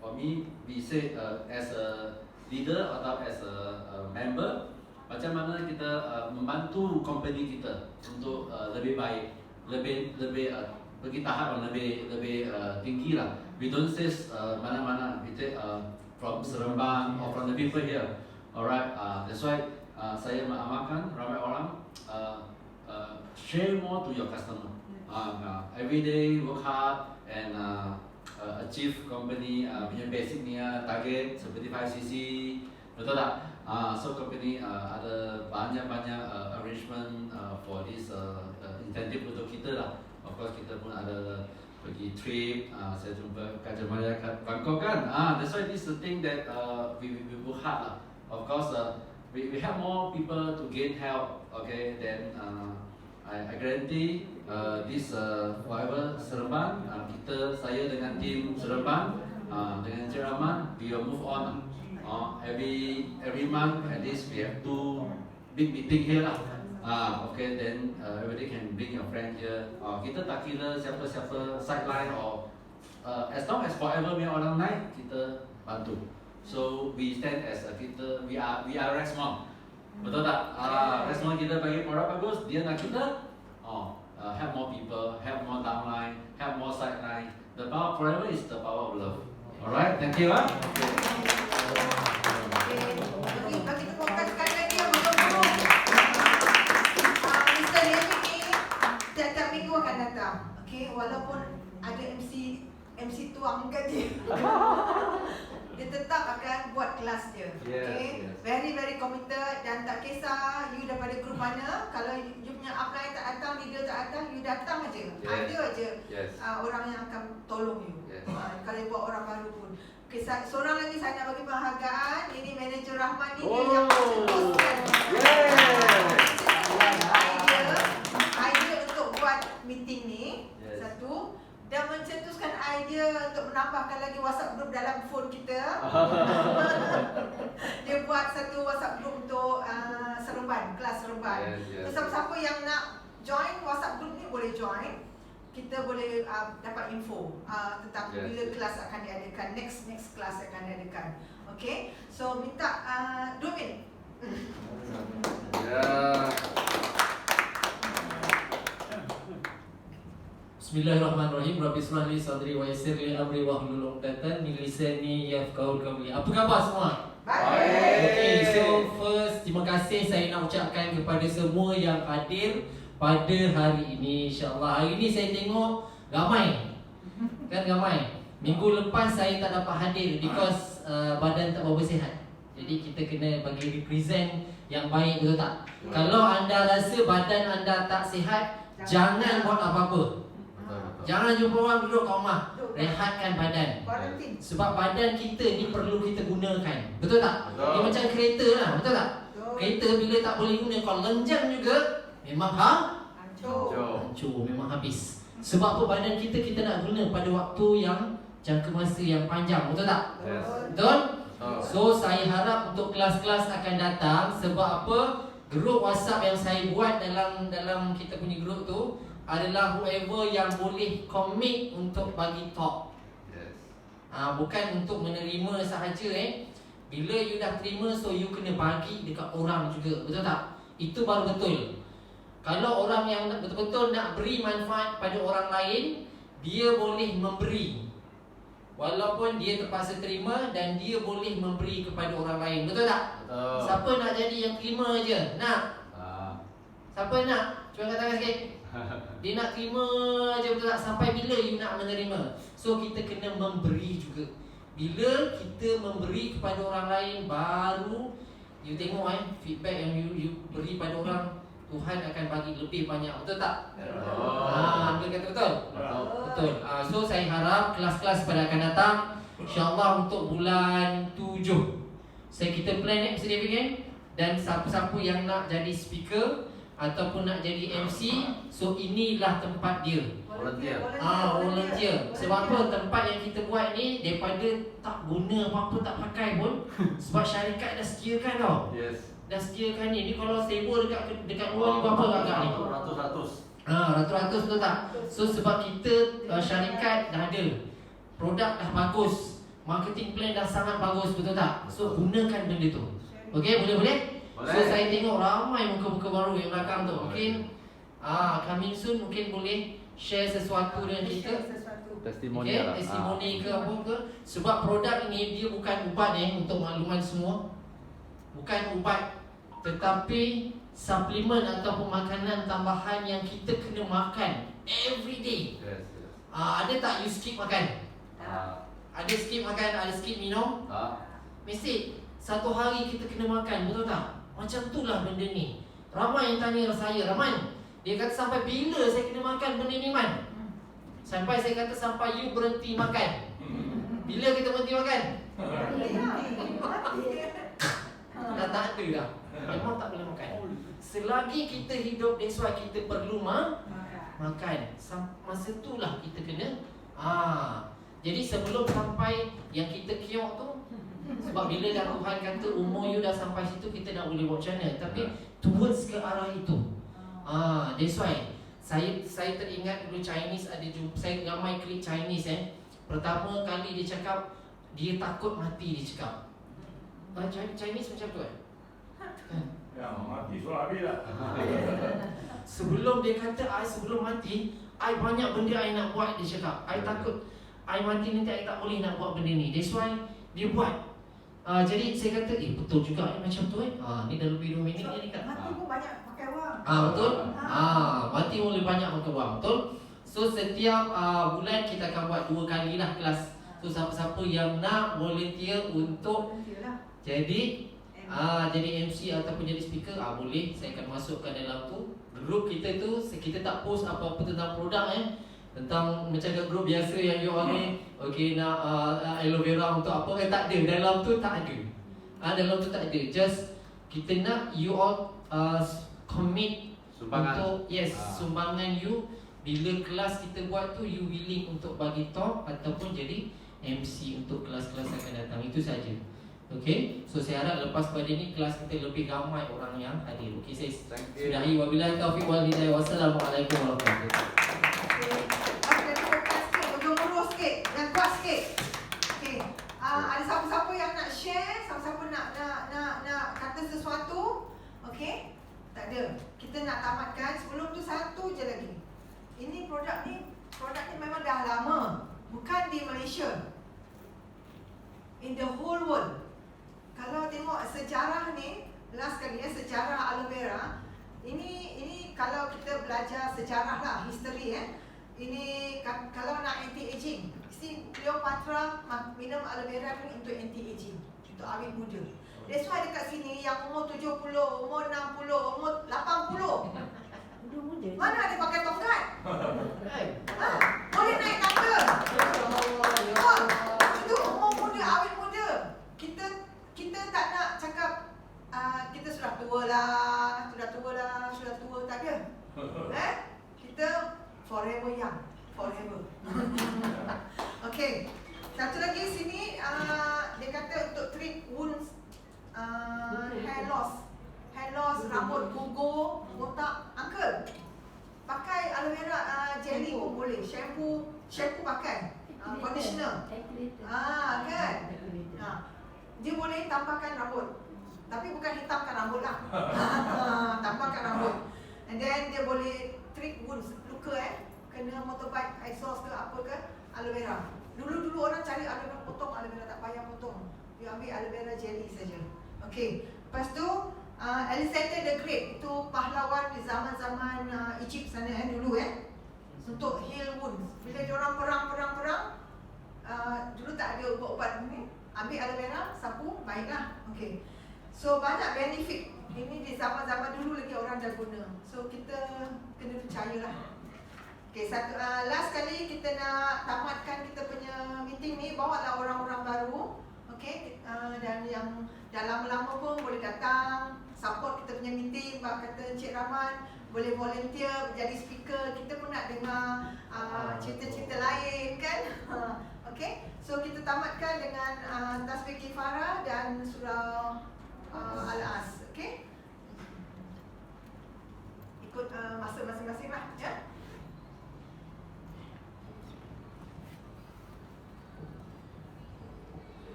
for me, we say as a leader atau as a member, macam mana kita membantu company kita untuk lebih baik, lebih pergi tahap yang lebih tinggi lah. We don't say mana-mana. We take from Seremban or from the people here. Alright, that's why saya mengamalkan ramai orang share more to your customer. Every day work hard and achieve company punya basic niya target seperti 5cc, betul tak? So company ada banyak arrangement for this incentive untuk kita lah. Of course kita pun ada pergi trip, saya jumpa Kak Jemaya kat Bangkok kan. That's why this is the thing that we work hard lah. Of course we have more people to gain help. Okay, then I guarantee this forever Seremban, saya dengan tim Seremban dengan Encik Rahman, we will move on. Every month at least we have 2 big meeting here lah. Okay, then everybody can bring your friend here. Kita tak kira siapa-siapa sideline or as long as forever punya orang naik, kita bantu. So we stand as we are Rexmont. Betul tak? Rexmont kita bagi produk bagus, dia nak kita help more people, help more downline, help more sideline. The power forever is the power of love. Alright, thank you. Bagi temukan sekali lagi yang betul-betul Mr. David ni tiap-tiap minggu akan datang. Okay, walaupun ada MC tuang kat dia. Dia tetap akan buat kelas dia. Okay, very committed dan tak kisah you daripada grup mana. Kalau you punya upline tak datang, leader tak datang, you datang aja. Ada aja orang yang akan tolong you. Kalau you buat orang baru pun. Okay, seorang lagi saya nak bagi penghargaan. Ini manager Rahman ni dia yang teruskan idea untuk buat meeting ni. Satu, dan mencetuskan idea untuk menambahkan lagi WhatsApp group dalam phone kita. Dia buat satu WhatsApp group untuk Seremban, kelas Seremban. So siapa-siapa yang nak join WhatsApp group ni boleh join. Kita boleh dapat info tentang bila kelas akan diadakan, next kelas akan diadakan. Okay, so minta 2 minit. Bismillahirrahmanirrahim. Rabbi shrah li sadri wa yassir li amri wahlul 'uqdatam min lisani yafqahu qawli. Apa khabar semua? Baik. Okay, so first terima kasih saya nak ucapkan kepada semua yang hadir pada hari ini. InsyaAllah hari ini saya tengok ramai. Kan ramai. Minggu lepas saya tak dapat hadir because badan tak berapa sihat. Jadi kita kena bagi represent yang baik, betul tak? Kalau anda rasa badan anda tak sihat, jangan buat apa-apa. Jangan jumpa orang, duduk kat rumah. Rehatkan badan. Sebab badan kita ni perlu kita gunakan. Betul tak? Dia macam kereta lah, betul tak? Kereta bila tak boleh guna, kalau lenjang juga memang hancur, memang habis. Sebab apa badan kita nak guna pada waktu yang jangka masa yang panjang, betul tak? Yes. Betul? So saya harap untuk kelas-kelas akan datang. Sebab apa? Grup WhatsApp yang saya buat dalam kita punya grup tu adalah whoever yang boleh commit untuk bagi talk. Yes. Bukan untuk menerima sahaja Bila you dah terima, so you kena bagi dekat orang juga, betul tak? Itu baru betul. Kalau orang yang betul-betul nak beri manfaat pada orang lain, dia boleh memberi walaupun dia terpaksa terima, dan dia boleh memberi kepada orang lain, betul tak? Betul. Siapa nak jadi yang terima je? Nak? Siapa nak? Cuba angkat tangan sikit. Dia nak terima je, betul tak? Sampai bila you nak menerima? So kita kena memberi juga. Bila kita memberi kepada orang lain, baru you tengok feedback yang you beri pada orang, Tuhan akan bagi lebih banyak, betul tak? Betul kata betul? Betul. So saya harap kelas-kelas pada akan datang, InsyaAllah untuk bulan 7 kita plan episode weekend. Dan siapa-siapa yang nak jadi speaker ataupun nak jadi MC, so inilah tempat dia. Volunteer. Sebab apa? Tempat yang kita buat ni daripada tak guna apa-apa, tak pakai pun, sebab syarikat dah sediakan tau. Yes. Dah sediakan ni kalau sewa dekat luar ni berapa agak ni? Ratus-ratus, betul tak? So sebab kita syarikat dah ada, produk dah bagus, marketing plan dah sangat bagus, betul tak? So gunakan benda tu. Okey, boleh? So saya tengok ramai muka-muka baru yang belakang tu. Mungkin coming soon mungkin boleh share sesuatu dengan kita. Testimonial. Testimoni ke apa ke. Sebab produk ini dia bukan ubat untuk makluman semua. Bukan ubat, tetapi suplemen ataupun makanan tambahan yang kita kena makan every day. Yes. Ada tak you skip makan? Ada skip makan, ada skip minum? Mesti satu hari kita kena makan, betul tak? Macam itulah benda ni. Ramai yang tanya saya, Rahman, dia kata sampai bila saya kena makan benda ni, Man? Sampai saya kata sampai you berhenti makan. Bila kita berhenti makan? Dah tak ada dah. Memang tak boleh makan. Selagi kita hidup, that's why kita perlu makan. Masa itulah kita kena jadi sebelum sampai yang kita kiok tu, sebab bila dah Tuhan kata umur you dah sampai situ, kita dah boleh buat macam mana. Tapi towards ke arah itu. That's why saya teringat dulu Chinese ada jumpa, saya ramai klik Chinese pertama kali dia cakap dia takut mati, dia cakap Chinese macam tu Ya, mati suara habis lah. Sebelum dia kata sebelum mati, I banyak benda I nak buat, dia cakap I takut I mati nanti I tak boleh nak buat benda ni. That's why dia buat. Jadi saya kata betul juga macam tu ni dah lebih 2 minit ni kan. Mati pun banyak pakai wang. Betul. Mati pun lebih banyak pakai wang, betul. So setiap bulan kita akan buat 2 kali lah kelas. So siapa-siapa yang nak volunteer untuk jadi MC ataupun jadi speaker, boleh. Saya akan masukkan dalam tu. Grup kita tu, kita tak post apa-apa tentang produk tentang macam grup biasa yang you ni nak aloe vera untuk apa, tak ada. Dalam tu tak ada. Dalam tu tak ada. Just kita nak you all commit Sumbangan. untuk sumbangan you. Bila kelas kita buat tu, you willing untuk bagi talk ataupun jadi MC untuk kelas-kelas akan datang. Itu saja. Okay, so saya harap lepas pada ni kelas kita lebih ramai orang yang hadir. Okay, saya sudahi. Wabillahi taufiq wal hidayah. Wassalamualaikum warahmatullahi wabarakatuh. Bergemuruh sikit, yang kuat sikit. Okay, ada siapa-siapa yang nak share, siapa-siapa nak kata sesuatu? Okay, tak ada. Kita nak tamatkan. Sebelum tu satu je lagi. Ini produk ni memang dah lama. Bukan di Malaysia. In the whole world. Kalau tengok sejarah ni, last kali sejarah aloe vera, ini kalau kita belajar sejarah lah, history ini kalau nak anti-aging, mesti Cleopatra minum aloe vera pun untuk anti-aging, untuk awet muda. That's why dekat sini yang umur 70, umur 60, umur 80, mana ada pakai tongkat? Boleh naik tangga. Itu umur muda, awet muda. Kita tak nak cakap kita sudah tua, tak ada. Kita forever young, forever. Okay. Satu lagi sini dia kata untuk treat wounds, hair loss, rambut gugur, botak, uncle. Pakai aloe vera jelly pun boleh. Shampoo pakai. Conditioner. Kan? Dia boleh tambahkan rambut. Tapi bukan hitamkan rambut lah. Tambahkan rambut. And then dia boleh treat wounds, luka kena motorbike, exhaust ke apa ke, aloe vera. Dulu orang cari aloe vera potong, aloe vera tak payah potong. You ambil aloe vera jelly saja. Okey. Lepas tu Alexander the Great itu pahlawan di zaman-zaman Egypt sana dulu untuk heal wounds. Bila diorang perang, dulu tak ada ubat-ubat ni, ambil aloe vera, sapu, baiklah. Okey. So banyak benefit. Ini di zaman-zaman dulu lagi orang dah guna. So kita kena percayalah. Okey, last kali kita nak tamatkan kita punya meeting ni, bawalah orang-orang baru. Okey, dan yang dah lama-lama pun boleh datang support kita punya meeting. Kata Encik Rahman boleh volunteer jadi speaker. Kita pun nak dengar cerita-cerita lain kan. Okey, so kita tamatkan dengan tasbih kifarah dan surah Al-As. Okey, ikut masa masing-masing lah ya.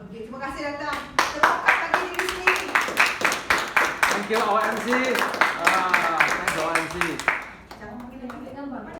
Okey, terima kasih datang. Terima kasih lagi di sini. Thank you our MC.